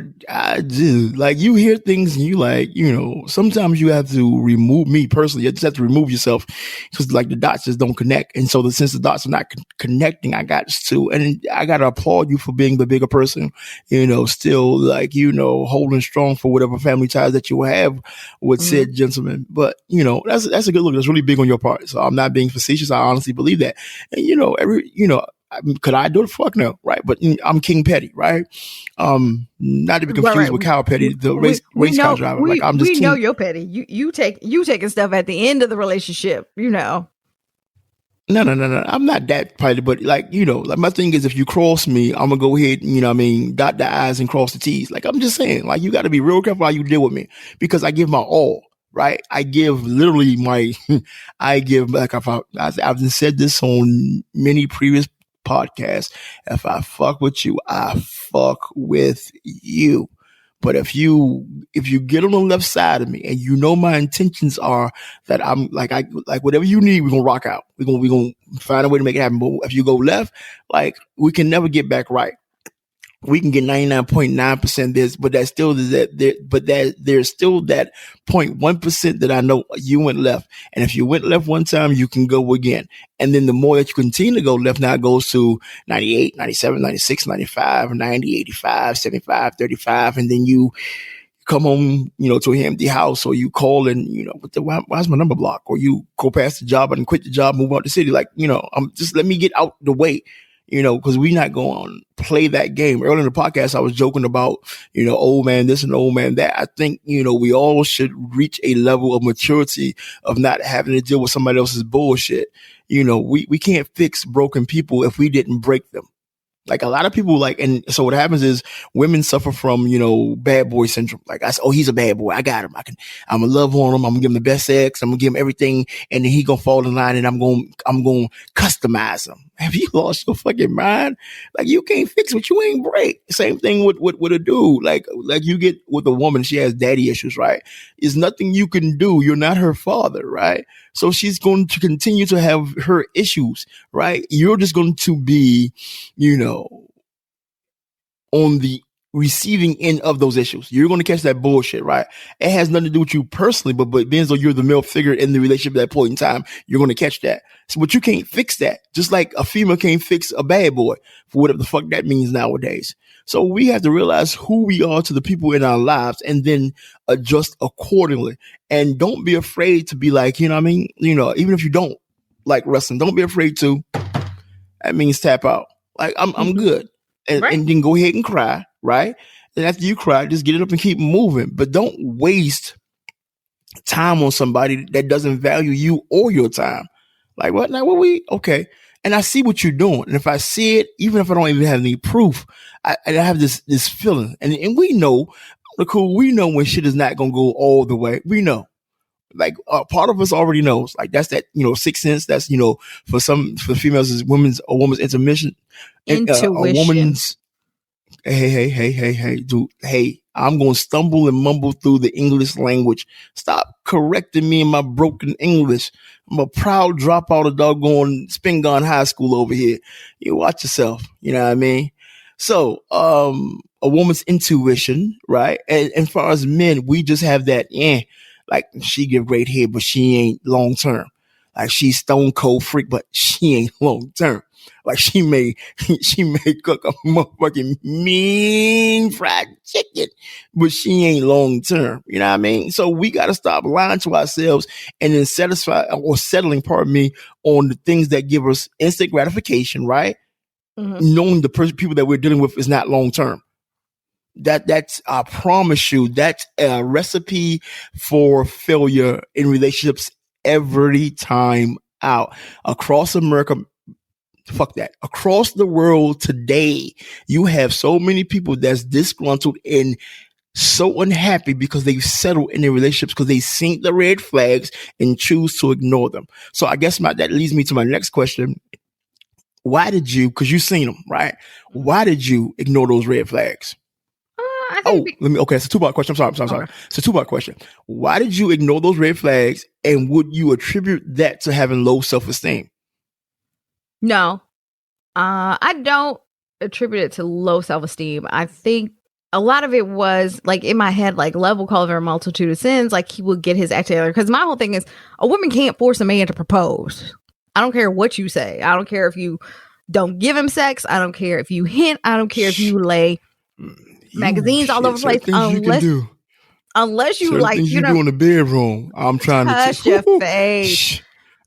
Speaker 1: just like, you hear things and you like, you know, sometimes you have to remove, me personally, you just have to remove yourself because like the dots just don't connect. And so since the dots are not connecting, I got to applaud you for being the bigger person, you know, still like, you know, holding strong for whatever family ties that you have with said gentleman. But, you know, that's a good look. That's really big on your part. So I'm not being facetious. I honestly believe that. And, you know, could I do it? Fuck no, right? But I'm King Petty, right? Not to be confused with Kyle Petty, the race car driver. Like, I'm just.
Speaker 3: We know you're petty. You taking stuff at the end of the relationship. You know.
Speaker 1: No. I'm not that petty, but like, you know, like my thing is, if you cross me, I'm gonna go ahead and, you know what I mean, dot the I's and cross the T's. Like, I'm just saying, like, you got to be real careful how you deal with me, because I give my all. Right, I give literally like I've said this on many previous podcasts. If I fuck with you, I fuck with you. But if you get on the left side of me and you know my intentions are that I'm like, whatever you need, we're gonna rock out. We're gonna find a way to make it happen. But if you go left, like, we can never get back right. We can get 99.9% this, but there's still there's still that 0.1% that I know you went left. And if you went left one time, you can go again. And then the more that you continue to go left, now it goes to 98, 97, 96, 95, 90, 85, 75, 35. And then you come home, you know, to an empty house, or you call and, you know, why's my number blocked? Or you go past the job and quit the job, move out the city. Like, you know, just let me get out the way. You know, because we're not going to play that game. Earlier in the podcast, I was joking about, you know, old man this and old man that. I think, you know, we all should reach a level of maturity of not having to deal with somebody else's bullshit. You know, we can't fix broken people if we didn't break them. Like, a lot of people, like, and so what happens is women suffer from, you know, bad boy syndrome. Like, I say, oh, he's a bad boy. I got him. I'm gonna love on him. I'm gonna give him the best sex. I'm gonna give him everything. And then he gonna fall in line, and I'm gonna customize him. have you lost your fucking mind? Like, you can't fix what you ain't break. Same thing with a dude. Like you get with a woman, she has daddy issues, right? There's nothing you can do. You're not her father, right? So she's going to continue to have her issues, right? You're just going to be, on the receiving end of those issues. You're going to catch that bullshit, right? It has nothing to do with you personally, but being as though you're the male figure in the relationship at that point in time, you're going to catch that. So, but you can't fix that. Just like a female can't fix a bad boy, for whatever the fuck that means nowadays. So we have to realize who we are to the people in our lives and then adjust accordingly. And don't be afraid to be like, you know what I mean? Even if you don't like wrestling, don't be afraid to. That means tap out. Like, I'm good. And then go ahead and cry, right? And after you cry, just get it up and keep moving. But don't waste time on somebody that doesn't value you or your time. Like, what? Now, okay. And I see what you're doing. And if I see it, even if I don't even have any proof, I have this feeling. And we know, we know when shit is not going to go all the way. We know. Like, part of us already knows. Like, that's that, sixth sense. That's, for females, is a woman's intuition. A woman's, hey, dude, hey, I'm going to stumble and mumble through the English language. Stop correcting me in my broken English. I'm a proud dropout of doggone Spingarn High School over here. You watch yourself. You know what I mean? So, a woman's intuition, right? And as far as men, we just have that, like, she get great head, but she ain't long term. Like, she's stone cold freak, but she ain't long term. Like, she may cook a motherfucking mean fried chicken, but she ain't long term. You know what I mean? So we got to stop lying to ourselves and then settling, on the things that give us instant gratification, right? Mm-hmm. Knowing the people that we're dealing with is not long term. That's, I promise you, that's a recipe for failure in relationships every time out. Across America, fuck that. Across the world today, you have so many people that's disgruntled and so unhappy because they've settled in their relationships because they seen the red flags and choose to ignore them. So I guess that leads me to my next question. Why did you, because you've seen them, right? Why did you ignore those red flags? It's a two-part question. I'm sorry. It's a two-part question. Why did you ignore those red flags, and would you attribute that to having low self-esteem?
Speaker 3: No, I don't attribute it to low self-esteem. I think a lot of it was like in my head, like love will cover a multitude of sins. Like he will get his act together. Because my whole thing is a woman can't force a man to propose. I don't care what you say. I don't care if you don't give him sex. I don't care if you hint. I don't care if you lay magazines all over the place. Unless you like,
Speaker 1: you do in the bedroom. I'm trying
Speaker 3: touch your face.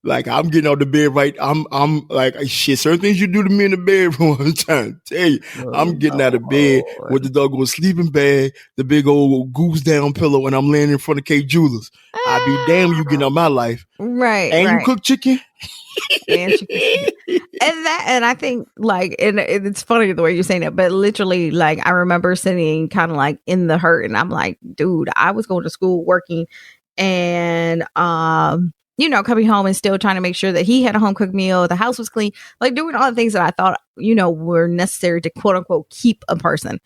Speaker 1: Like, I'm getting out the bed, right? I'm like, shit, certain things you do to me in the bedroom, I'm trying to tell you. I'm getting out of bed with the dog with sleeping bag, the big old goose down pillow, and I'm laying in front of K Jewelers. I'd be damn you getting out my life.
Speaker 3: Right.
Speaker 1: And you cook chicken?
Speaker 3: And I think like, and it's funny the way you're saying it, but literally, like, I remember sitting kind of like in the hurt, and I'm like, dude, I was going to school working, and coming home and still trying to make sure that he had a home cooked meal, the house was clean, like doing all the things that I thought, were necessary to quote unquote keep a person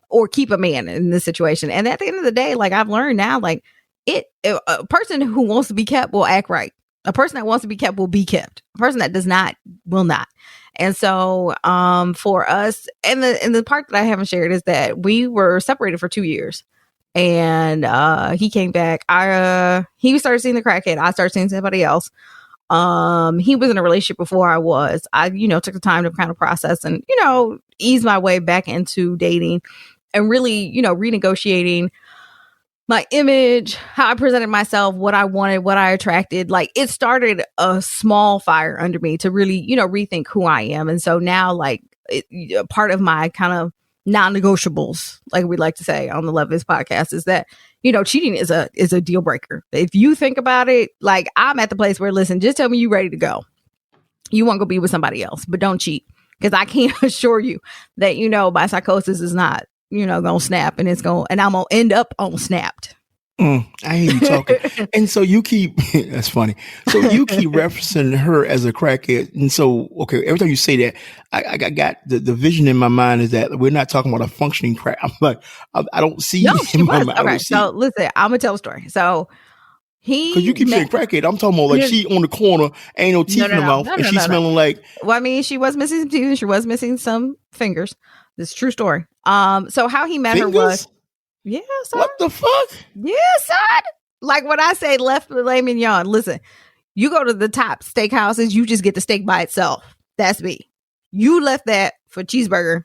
Speaker 3: or keep a man in this situation. And at the end of the day, like, I've learned now, like, a person who wants to be kept will act right. A person that wants to be kept will be kept. A person that does not will not. And so for us, and the part that I haven't shared is that we were separated for 2 years. And he came back. He started seeing the crackhead. I started seeing somebody else. He was in a relationship before I was. I, took the time to kind of process and, ease my way back into dating and really, renegotiating my image, how I presented myself, what I wanted, what I attracted. Like, it started a small fire under me to really, rethink who I am. And so now, like, part of my kind of non-negotiables, like we like to say on the Lovable Asshole podcast, is that, cheating is a deal breaker. If you think about it, like, I'm at the place where, listen, just tell me you ready to go. You want to go be with somebody else, but don't cheat. Because I can't assure you that, my psychosis is not, gonna snap, and I'm gonna end up on snapped.
Speaker 1: I hear you talking. And so you keep, that's funny. So you keep referencing her as a crackhead. And so, okay, every time you say that, I got the vision in my mind is that we're not talking about a functioning crack. I'm like, I don't see
Speaker 3: No, she
Speaker 1: in my
Speaker 3: was.
Speaker 1: mind. I
Speaker 3: Okay,
Speaker 1: don't see.
Speaker 3: so listen, I'm gonna tell a story. So
Speaker 1: Because you keep saying crackhead. I'm talking about like she on the corner, ain't no teeth in her mouth, and she's smelling like.
Speaker 3: Well, I mean, she was missing some teeth and she was missing some fingers. This is a true story. So how he met her was, yeah, son.
Speaker 1: What the fuck?
Speaker 3: Yeah, son. Like when I say left filet mignon, listen, you go to the top steakhouses, you just get the steak by itself. That's me. You left that for cheeseburger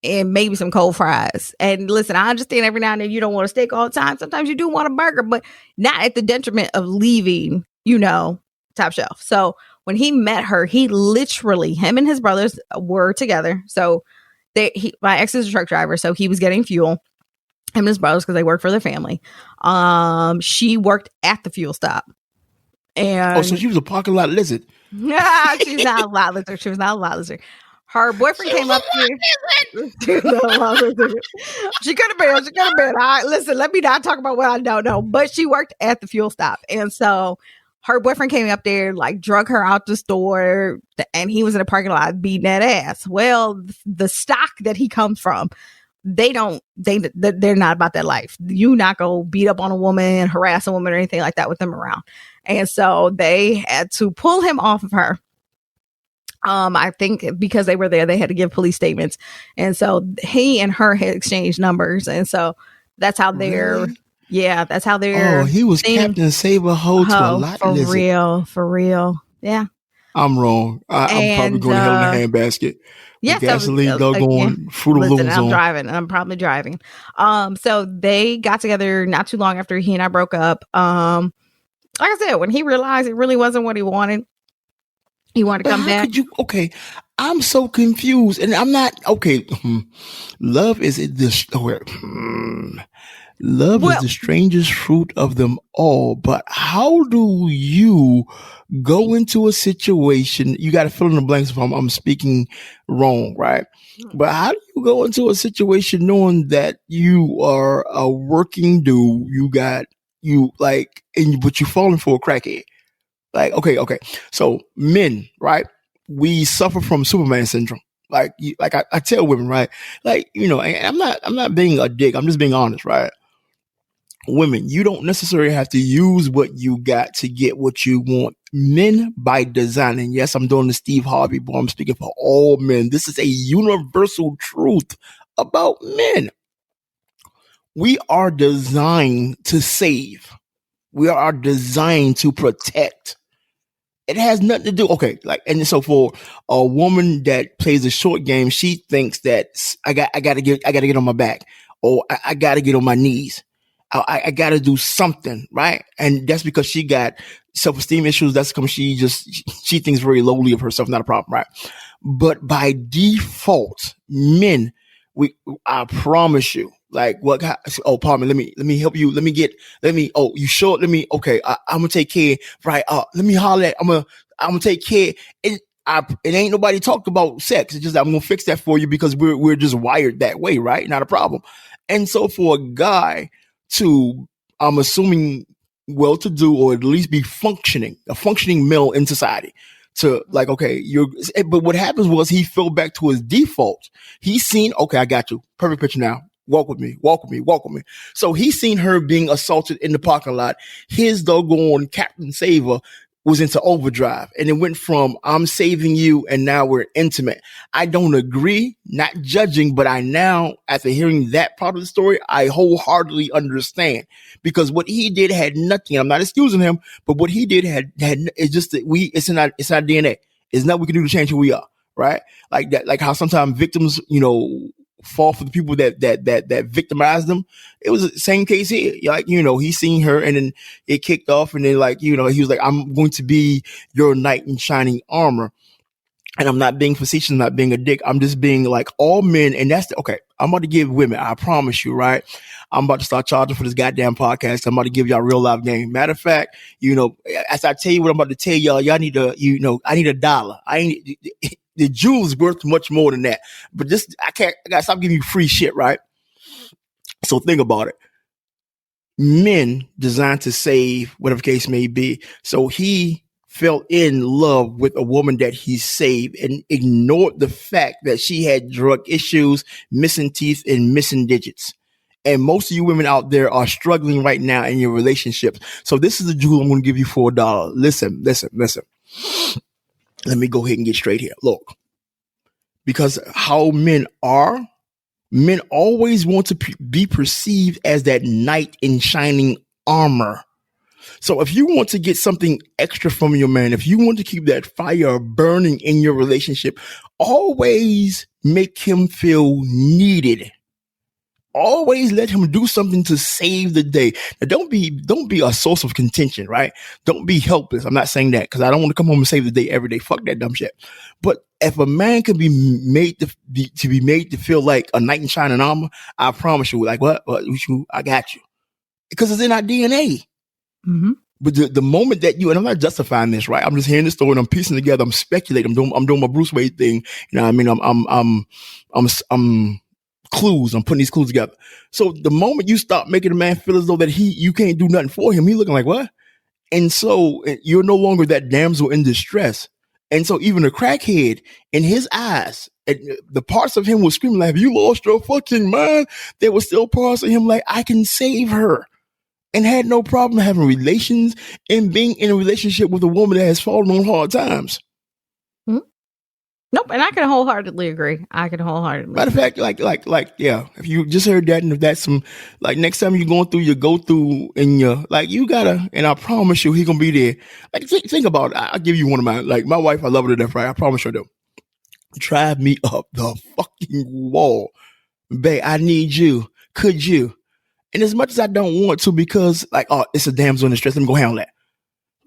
Speaker 3: and maybe some cold fries. And listen, I understand every now and then you don't want a steak all the time. Sometimes you do want a burger, but not at the detriment of leaving, top shelf. So when he met her, he literally, him and his brothers were together. So my ex is a truck driver, so he was getting fuel. Him and his brothers, because they work for their family. She worked at the fuel stop. And
Speaker 1: so she was a parking lot lizard.
Speaker 3: Yeah, she's not a lot lizard. She was not a lot lizard. Her boyfriend came up here. She could have been. She could have been. All right, listen, let me not talk about what I don't know. But she worked at the fuel stop. And so her boyfriend came up there, like drug her out the store, and he was in the parking lot beating that ass. Well, the stock that he comes from, they're not about that life. You not go beat up on a woman, harass a woman or anything like that with them around. And so they had to pull him off of her. I think because they were there, they had to give police statements. And so he and her had exchanged numbers. And so that's how they're, that's how they're.
Speaker 1: Oh, he was Captain Saber-Ho to a lot
Speaker 3: for lizard. For real. Yeah.
Speaker 1: I'm wrong. I'm probably going to hell in a handbasket. Yeah, gasoline, doggone Fruit of Looms on.
Speaker 3: I'm probably driving. So they got together not too long after he and I broke up. Like I said, when he realized it really wasn't what he wanted, he wanted to come back.
Speaker 1: Okay, I'm so confused, and I'm not okay. Love is love is the strangest fruit of them all. But how do you go into a situation? You got to fill in the blanks if I'm speaking wrong, right? But how do you go into a situation knowing that you are a working dude? but you're falling for a crackhead. Like, okay. So men, right? We suffer from Superman syndrome. Like I tell women, right? Like, and I'm not being a dick. I'm just being honest, right? Women, you don't necessarily have to use what you got to get what you want. Men, by design, and yes, I'm doing the Steve Harvey, but I'm speaking for all men. This is a universal truth about men. We are designed to save. We are designed to protect. It has nothing to do. Okay. And so for a woman that plays a short game, she thinks that I gotta get on my back, or I gotta get on my knees. I gotta do something, right? And that's because she got self-esteem issues. That's because she thinks very lowly of herself. Not a problem, right? But by default, men, I promise you, like what? Oh, pardon me. Let me help you. Oh, you sure? Okay. I'm gonna take care. Right. Let me holler at. I'm gonna take care. It ain't nobody talked about sex. It's just I'm gonna fix that for you because we're just wired that way, right? Not a problem. And so for a guy to, I'm assuming, well-to-do or at least be a functioning male in society, to like, okay, but what happens was he fell back to his default. He's seen, okay, I got you. Perfect picture now. Walk with me. So he's seen her being assaulted in the parking lot. His doggone Captain Saver was into overdrive, and it went from I'm saving you and now we're intimate. I don't agree, not judging, but I now, after hearing that part of the story, I wholeheartedly understand, because what he did had nothing. I'm not excusing him, but what he did had it's just that it's in our DNA. It's nothing we can do to change who we are, right? Like that, like how sometimes victims, fall for the people that victimize them. It was the same case here. Like, he seen her and then it kicked off, and then he was like, I'm going to be your knight in shining armor. And I'm not being facetious, I'm not being a dick. I'm just being like all men. And that's okay. I'm about to give women, I promise you, right? I'm about to start charging for this goddamn podcast. I'm about to give y'all real life game. Matter of fact, as I tell you what I'm about to tell y'all need to, I need $1. The jewel's worth much more than that. But I gotta stop giving you free shit, right? So think about it. men designed to save, whatever case may be. So he fell in love with a woman that he saved and ignored the fact that she had drug issues, missing teeth, and missing digits. And most of you women out there are struggling right now in your relationships. So this is the jewel I'm going to give you for $1. Listen. Let me go ahead and get straight here. Look, because how men are, men always want to be perceived as that knight in shining armor. So if you want to get something extra from your man, if you want to keep that fire burning in your relationship, always make him feel needed. Always let him do something to save the day. Now, don't be a source of contention, right? Don't be helpless. I'm not saying that because I don't want to come home and save the day every day. Fuck that dumb shit. But if a man can be made to feel like a knight in shining armor, I promise you, like what I got you, because it's in our DNA. Mm-hmm. But the moment that you, and I'm not justifying this, right? I'm just hearing this story and I'm piecing together. I'm speculating. I'm doing my Bruce Wayne thing. You know what I mean? I'm clues. I'm putting these clues together. So the moment you start making a man feel as though that you can't do nothing for him, he looking like what? And so you're no longer that damsel in distress. And so even a crackhead, in his eyes, the parts of him was screaming like, have you lost your fucking mind? There were still parts of him like, I can save her. And had no problem having relations and being in a relationship with a woman that has fallen on hard times.
Speaker 3: Nope, and I can wholeheartedly agree.
Speaker 1: Matter of fact, like, yeah. If you just heard that, and if that's some, like, next time you're going through your go-through, and you gotta, and I promise you, he gonna be there. Like, think about it. I'll give you one of my, like, my wife, I love her to death, right? I promise you, though. Drive me up the fucking wall, babe. I need you. Could you? And as much as I don't want to, because, like, oh, it's a damsel in distress. Let me go handle that.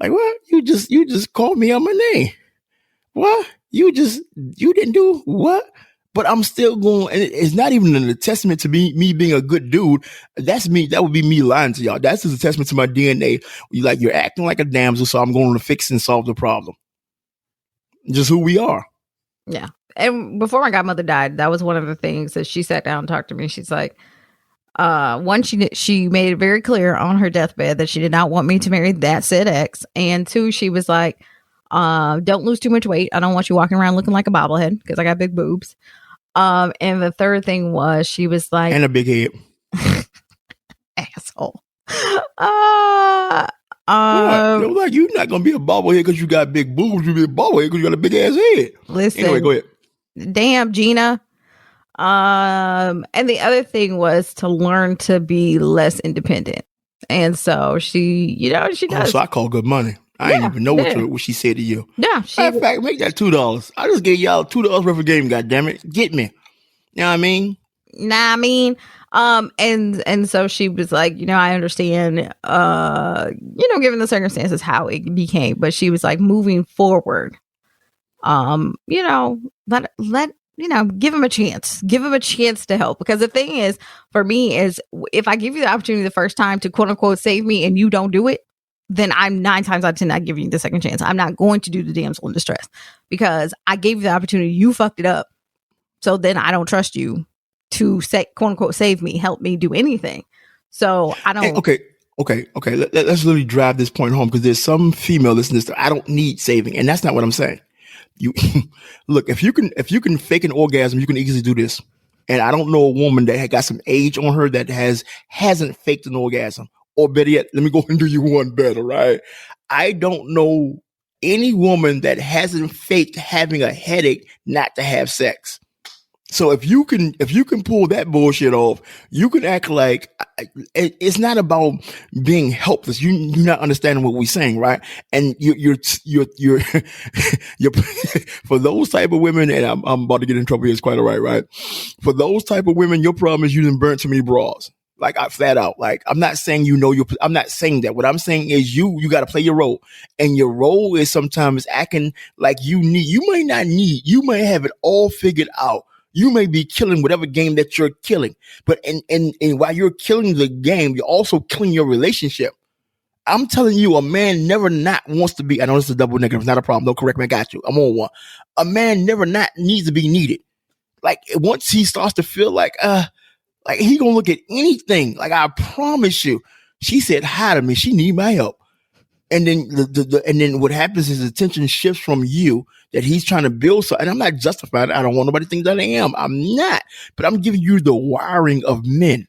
Speaker 1: Like, what? You just called me out my name. What? You didn't do what? But I'm still going, and it's not even a testament to me being a good dude. That's me. That would be me lying to y'all. That's just a testament to my DNA. You're acting like a damsel, so I'm going to fix and solve the problem. Just who we are.
Speaker 3: Yeah. And before my godmother died, that was one of the things that she sat down and talked to me. She's like, one, she made it very clear on her deathbed that she did not want me to marry that said ex. And two, she was like, don't lose too much weight. I don't want you walking around looking like a bobblehead because I got big boobs. And the third thing was she was like,
Speaker 1: and a big head.
Speaker 3: Asshole.
Speaker 1: Like, you're not gonna be a bobblehead because you got big boobs. You be a bobblehead because you got a big ass head.
Speaker 3: Listen,
Speaker 1: anyway, go ahead.
Speaker 3: Damn, Gina. And the other thing was to learn to be less independent. And so she does.
Speaker 1: Oh, so I call good money. I didn't even know what she said to you.
Speaker 3: Yeah.
Speaker 1: Matter of fact, make that $2. I just gave y'all $2 worth of game, goddammit. Get me. You know what I mean?
Speaker 3: And so she was like, I understand, given the circumstances, how it became, but she was like, moving forward, give him a chance. Give him a chance to help. Because the thing is, for me, is if I give you the opportunity the first time to quote unquote save me and you don't do it, then I'm 9 times out of 10 not giving you the second chance. I'm not going to do the damsel in distress because I gave you the opportunity. You fucked it up. So then I don't trust you to say, quote unquote, save me, help me do anything. So I don't.
Speaker 1: Okay. Let's literally drive this point home, because there's some female listeners that I don't need saving. And that's not what I'm saying. You look, if you can fake an orgasm, you can easily do this. And I don't know a woman that had got some age on her that hasn't faked an orgasm. Or better yet, let me go and do you one better, right? I don't know any woman that hasn't faked having a headache not to have sex. So if you can pull that bullshit off, you can act like it's not about being helpless. You're not understanding what we're saying, right? And you're for those type of women, and I'm about to get in trouble here. It's quite all right? For those type of women, your problem is you didn't burn too many bras. Like, I flat out, like, I'm not saying I'm not saying that. What I'm saying is you got to play your role, and your role is sometimes acting like you might have it all figured out. You may be killing whatever game that you're killing, but and while you're killing the game, you're also killing your relationship. I'm telling you, a man never not wants to be. I know this is a double negative. It's not a problem. Don't correct me. I got you. I'm on one. A man never not needs to be needed. Like, once he starts to feel like he gonna look at anything. Like, I promise you, She said hi to me. She need my help. And then and then what happens is attention shifts from you that he's trying to build. So, and I'm not justified. I don't want nobody to think that I am. I'm not. But I'm giving you the wiring of men.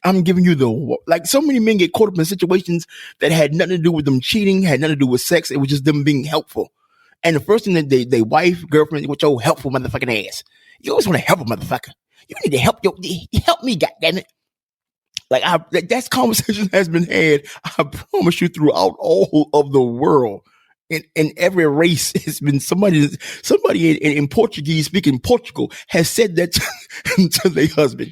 Speaker 1: I'm giving you like so many men get caught up in situations that had nothing to do with them cheating, had nothing to do with sex. It was just them being helpful. And the first thing that they wife, girlfriend, with your helpful motherfucking ass. You always want to help a motherfucker. You need to help me, goddammit. Like that conversation has been had, I promise you, throughout all of the world. In every race, it's been somebody in Portuguese speaking Portugal has said that to their husband.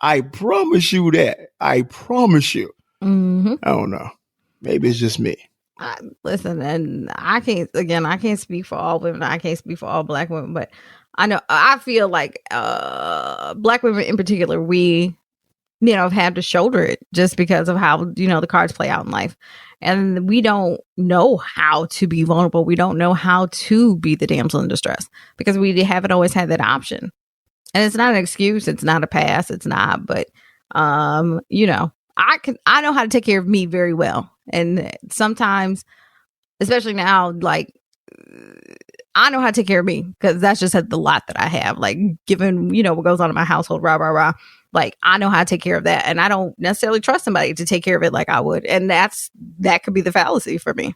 Speaker 1: I promise you that. I promise you.
Speaker 3: Mm-hmm.
Speaker 1: I don't know. Maybe it's just me.
Speaker 3: Listen, and I can't speak for all women. I can't speak for all Black women, but I feel like Black women in particular, we, have had to shoulder it just because of how, the cards play out in life. And we don't know how to be vulnerable. We don't know how to be the damsel in distress because we haven't always had that option. And it's not an excuse. It's not a pass. It's not. But, I know how to take care of me very well. And sometimes, especially now, like, I know how to take care of me because that's just the lot that I have. Like, given, what goes on in my household, like, I know how to take care of that. And I don't necessarily trust somebody to take care of it like I would. And that could be the fallacy for me.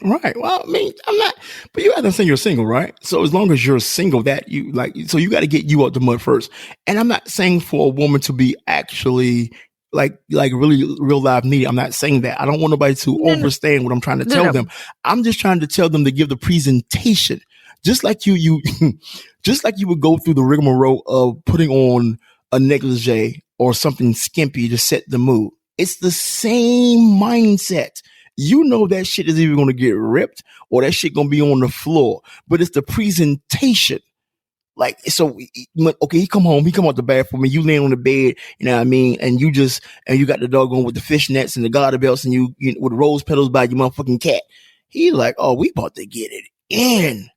Speaker 1: Right. Well, I mean, I'm not, but you have to say you're single, right? So as long as you're single, that you like, so you got to get you out the mud first. And I'm not saying for a woman to be actually like really real life needy. I'm not saying that. I don't want nobody to understand what I'm trying to tell them. I'm just trying to tell them to give the presentation, just like you just like you would go through the rigmarole of putting on a negligee or something skimpy to set the mood. It's the same mindset. You know that shit is either going to get ripped or that shit going to be on the floor, but it's the presentation. Like, so, okay, he come out the bathroom and you laying on the bed, you know what I mean? And you got the dog on with the fishnets and the garter belts and you with rose petals by your motherfucking cat. He like, oh, we about to get it in.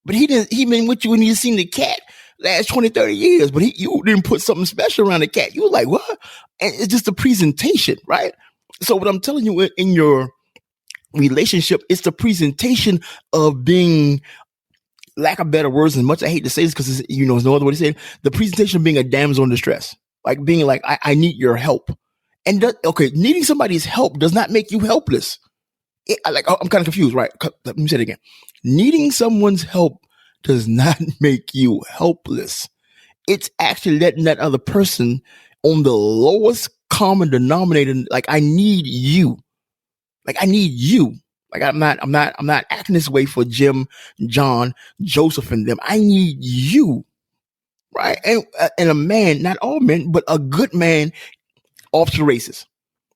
Speaker 1: But he been with you when you seen the cat last 20, 30 years, but you didn't put something special around the cat. You were like, what? And it's just the presentation, right? So what I'm telling you in your relationship, it's the presentation of being, lack of better words, as much I hate to say this because there's no other way to say it, the presentation of being a damsel in distress, like being like, I need your help. And needing somebody's help does not make you helpless. I'm kind of confused, right? Let me say it again. Needing someone's help does not make you helpless. It's actually letting that other person on the lowest common denominator. Like, I need you. Like, I need you. Like, I'm not acting this way for Jim, John, Joseph, and them. I need you. Right. And a man, not all men, but a good man off to the races.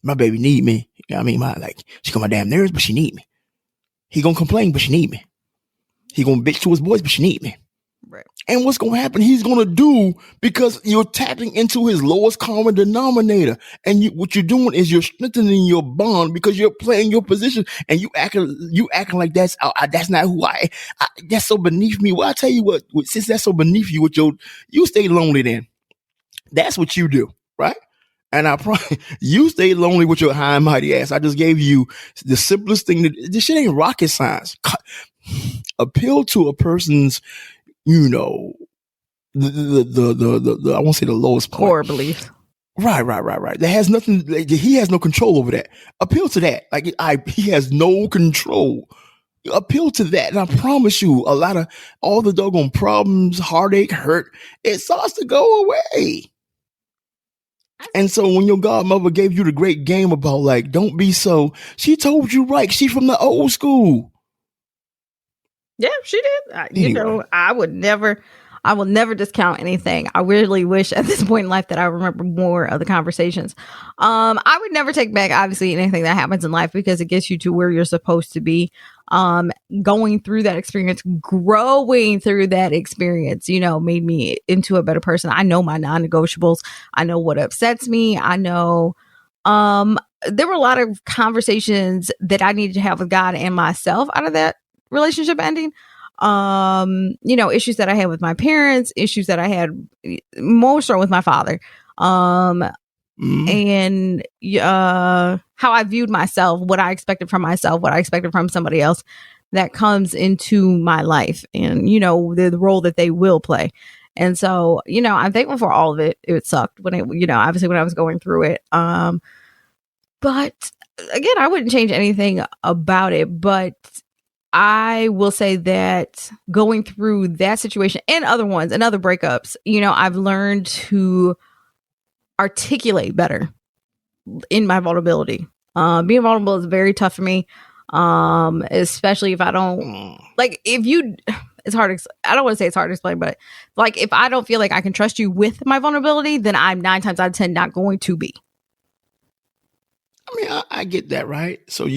Speaker 1: My baby need me. You know what I mean? She got my damn nerves, but she need me. He gonna complain, but she need me. He gonna bitch to his boys, but she need me.
Speaker 3: Right.
Speaker 1: And what's gonna happen? He's gonna do, because you're tapping into his lowest common denominator. And what you're doing is you're strengthening your bond because you're playing your position and you acting like that's not who that's so beneath me. Well, I tell you what, since that's so beneath you, you stay lonely then. That's what you do, right? And I promise you stay lonely with your high and mighty ass. I just gave you the simplest thing. This shit ain't rocket science. Appeal to a person's, the I won't say the lowest point.
Speaker 3: Core belief.
Speaker 1: Right. That has nothing. He has no control over that. Appeal to that. He has no control. Appeal to that, and I promise you, a lot of all the doggone problems, heartache, hurt, it starts to go away. And so when your godmother gave you the great game about don't be so, she told you right. She's from the old school.
Speaker 3: Yeah, she did. Anyway. I will never discount anything. I really wish at this point in life that I remember more of the conversations. I would never take back, obviously, anything that happens in life because it gets you to where you're supposed to be. Going through that experience, growing through that experience, made me into a better person. I know my non-negotiables. I know what upsets me. I know, there were a lot of conversations that I needed to have with God and myself out of that relationship ending. Issues that I had with my parents, issues that I had more so with my father. and how I viewed myself, what I expected from myself, what I expected from somebody else that comes into my life, and the role that they will play. And so, I'm thankful for all of it. It sucked when obviously when I was going through it. But again, I wouldn't change anything about it. But I will say that going through that situation and other ones and other breakups, I've learned to articulate better in my vulnerability. Being vulnerable is very tough for me. Especially if I don't it's hard. I don't want to say it's hard to explain, but like if I don't feel like I can trust you with my vulnerability, then I'm 9 times out of 10 not going to be.
Speaker 1: I mean, I get that, right? So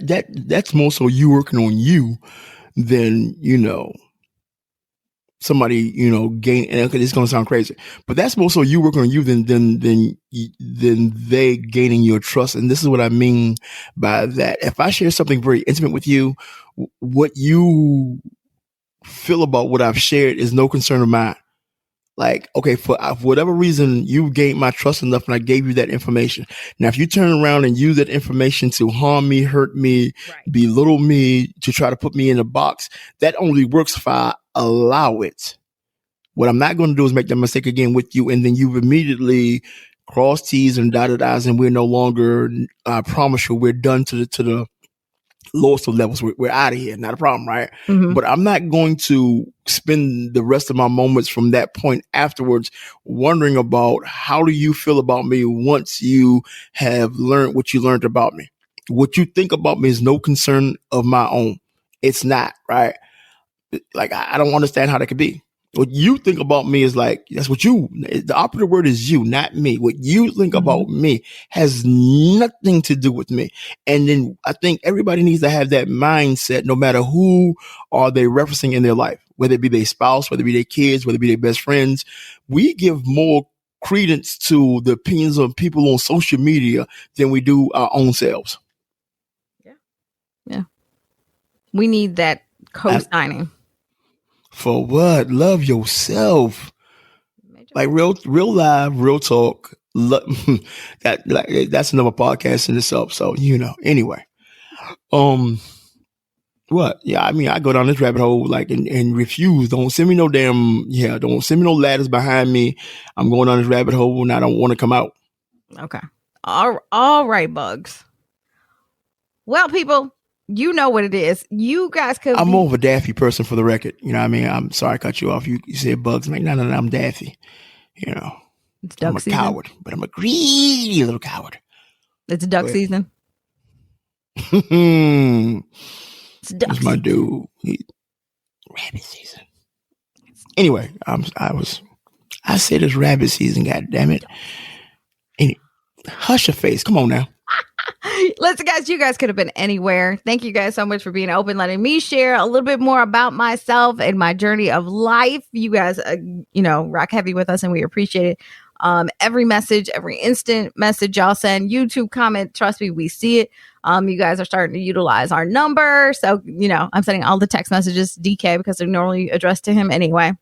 Speaker 1: that's more so you working on you than somebody gain. And okay, this is gonna sound crazy, but that's more so you working on you than they gaining your trust. And this is what I mean by that. If I share something very intimate with you, what you feel about what I've shared is no concern of mine. Like, okay, for whatever reason, you gained my trust enough and I gave you that information. Now, if you turn around and use that information to harm me, hurt me, belittle me, to try to put me in a box, that only works if I allow it. What I'm not going to do is make that mistake again with you. And then you immediately cross T's and dotted I's and we're no longer, I promise you, we're done to the lowest of levels. We're out of here. Not a problem, right? Mm-hmm. But I'm not going to spend the rest of my moments from that point afterwards wondering about how do you feel about me once you have learned what you learned about me. What you think about me is no concern of my own. It's not, right? Like, I don't understand how that could be. What you think about me is like, that's what the operative word is you, not me. What you think about me has nothing to do with me. And then I think everybody needs to have that mindset, no matter who are they referencing in their life, whether it be their spouse, whether it be their kids, whether it be their best friends. We give more credence to the opinions of people on social media than we do our own selves.
Speaker 3: Yeah. We need that co-signing.
Speaker 1: For what? Love yourself. Like real live, real talk. That's another podcast in itself. So, anyway. What? Yeah, I mean, I go down this rabbit hole and refuse. Don't send me no don't send me no ladders behind me. I'm going down this rabbit hole and I don't want to come out.
Speaker 3: Okay. All right, Bugs. Well, people, you know what it is. You guys could.
Speaker 1: I'm more of a Daffy person, for the record. You know what I mean? I'm sorry I cut you off. You said Bugs. I'm like, no, I'm Daffy.
Speaker 3: It's duck
Speaker 1: I'm a
Speaker 3: season.
Speaker 1: Coward, but I'm a greedy little coward.
Speaker 3: It's duck season.
Speaker 1: It's duck season. My dude. Rabbit season. Anyway, I said it's rabbit season. God damn it! Hush your face. Come on now.
Speaker 3: Listen, guys, you guys could have been anywhere. Thank you guys so much for being open, letting me share a little bit more about myself and my journey of life. You guys, rock heavy with us and we appreciate it. Every message, every instant message y'all send, YouTube comment, trust me, we see it. You guys are starting to utilize our number. So, I'm sending all the text messages to DK because they're normally addressed to him anyway.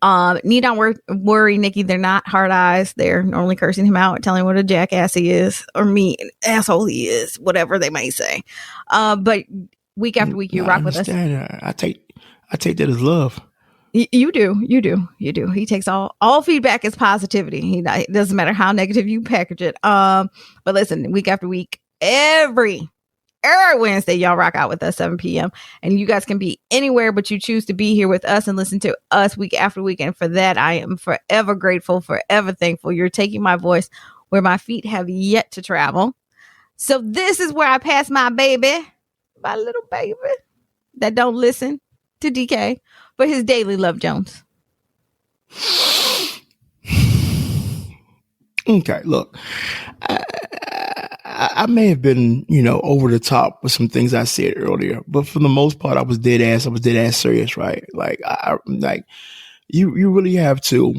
Speaker 3: Need not worry, Nikki. They're not hard eyes. They're normally cursing him out, telling him what a jackass he is, or me, an asshole he is, whatever they may say. But week after week, you rock with us.
Speaker 1: I take that as love.
Speaker 3: You do. He takes all feedback as positivity. It doesn't matter how negative you package it. But listen, week after week, every Wednesday, y'all rock out with us 7 p.m. And you guys can be anywhere, but you choose to be here with us and listen to us week after week. And for that, I am forever grateful, forever thankful. You're taking my voice where my feet have yet to travel. So this is where I pass my little baby that don't listen to DK for his daily Love Jones.
Speaker 1: Okay, look. I may have been, over the top with some things I said earlier, but for the most part, I was dead ass serious, right? Like, you really have to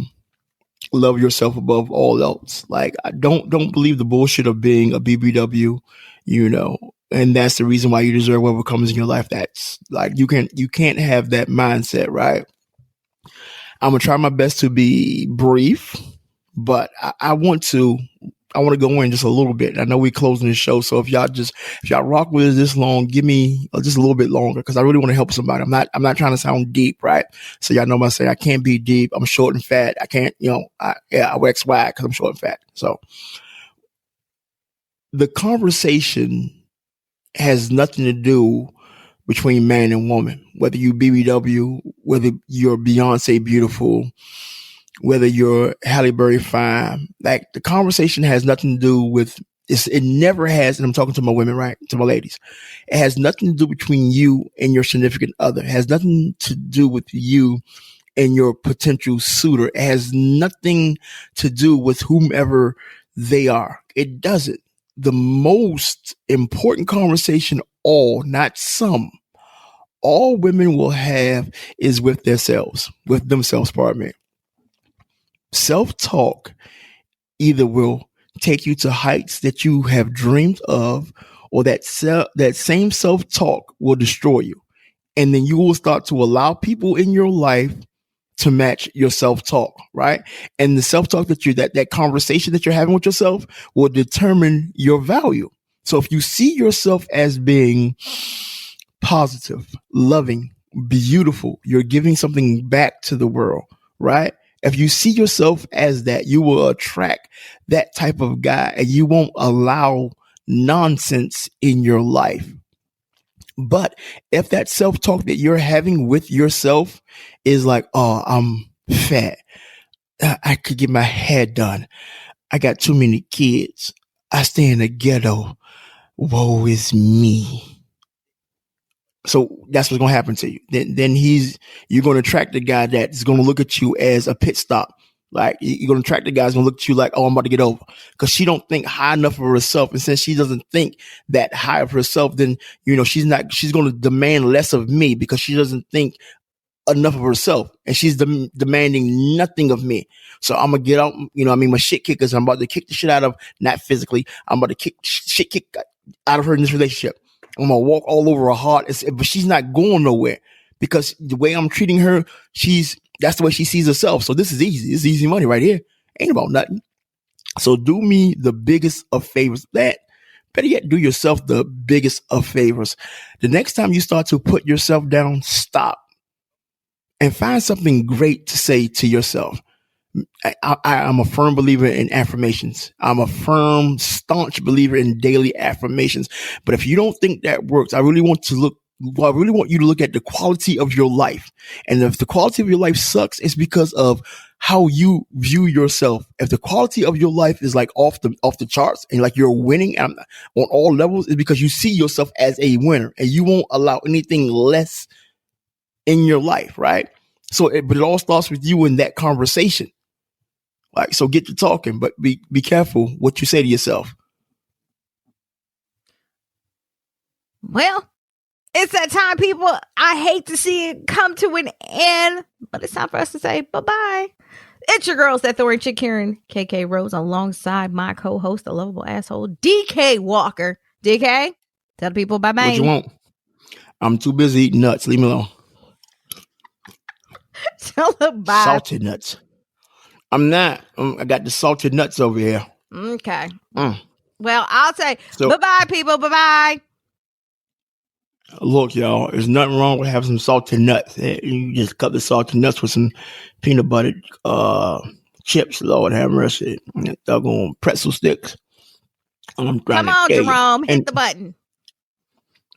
Speaker 1: love yourself above all else. Like, I don't believe the bullshit of being a BBW, and that's the reason why you deserve whatever comes in your life. That's like, you can't have that mindset, right? I'm gonna try my best to be brief, but I want to I want to go in just a little bit. I know we're closing the show, so if y'all rock with us this long, give me just a little bit longer because I really want to help somebody. I'm not trying to sound deep, right? So y'all know what I say. I can't be deep. I'm short and fat. I can't, I wax wide because I'm short and fat. So the conversation has nothing to do between man and woman, whether you BBW, whether you're Beyonce beautiful, whether you're Halle Berry fine. Like the conversation has nothing to do with it never has, and I'm talking to my women, right? To my ladies. It has nothing to do between you and your significant other. It has nothing to do with you and your potential suitor. It has nothing to do with whomever they are. It doesn't. The most important conversation not some, all women will have is with themselves, pardon me. Self-talk either will take you to heights that you have dreamed of, or that same self-talk will destroy you. And then you will start to allow people in your life to match your self-talk, right? And the self-talk that conversation that you're having with yourself will determine your value. So if you see yourself as being positive, loving, beautiful, you're giving something back to the world, right? If you see yourself as that, you will attract that type of guy and you won't allow nonsense in your life. But if that self-talk that you're having with yourself is like, oh, I'm fat, I could get my hair done, I got too many kids, I stay in the ghetto, woe is me. So that's what's going to happen to you. Then you're going to attract the guy that's going to look at you as a pit stop. Like you're going to attract the guy that's going to look at you like, oh, I'm about to get over, because she don't think high enough of herself. And since she doesn't think that high of herself, then, she's going to demand less of me because she doesn't think enough of herself, and she's demanding nothing of me. So I'm going to get out, my shit kickers. I'm about to kick the shit out of, not physically, I'm about to kick out of her in this relationship. I'm going to walk all over her heart, but she's not going nowhere because the way I'm treating her, that's the way she sees herself. So this is easy. This is easy money right here. Ain't about nothing. So do me the biggest of favors. Better yet, do yourself the biggest of favors. The next time you start to put yourself down, stop and find something great to say to yourself. I'm a firm believer in affirmations. I'm a firm, staunch believer in daily affirmations. But if you don't think that works, I really want you to look at the quality of your life. And if the quality of your life sucks, it's because of how you view yourself. If the quality of your life is like off the charts and like you're winning on all levels, it's because you see yourself as a winner and you won't allow anything less in your life, right? But it all starts with you in that conversation. Like, so get to talking, but be careful what you say to yourself.
Speaker 3: Well, it's that time, people. I hate to see it come to an end, but it's time for us to say bye-bye. It's your girls, that Thorny Chic, Karen KK Rose, alongside my co-host, the lovable asshole, DK Walker. DK, tell the people bye-bye.
Speaker 1: What you want? I'm too busy eating nuts. Leave me alone.
Speaker 3: Tell them bye.
Speaker 1: Salted nuts. I'm not. I got the salted nuts over here.
Speaker 3: Okay. Well, I'll say bye-bye, people. Bye-bye.
Speaker 1: Look, y'all, there's nothing wrong with having some salted nuts. You just cut the salted nuts with some peanut butter chips. Lord have mercy. Doggone pretzel sticks. I'm trying
Speaker 3: Come on, Jerome. Hit the button.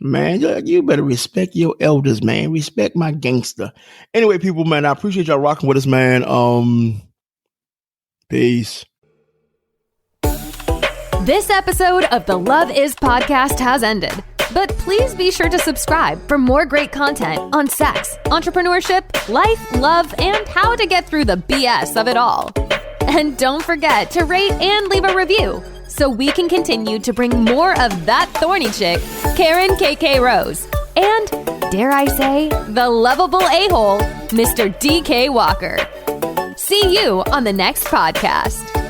Speaker 1: Man, you better respect your elders, man. Respect my gangster. Anyway, people, man, I appreciate y'all rocking with us, man. Peace.
Speaker 2: This episode of the Love Is podcast has ended, but please be sure to subscribe for more great content on sex, entrepreneurship, life, love, and how to get through the BS of it all. And don't forget to rate and leave a review so we can continue to bring more of that thorny chick, Karen KK Rose, and, dare I say, the lovable a-hole, Mr. DK Walker. See you on the next podcast.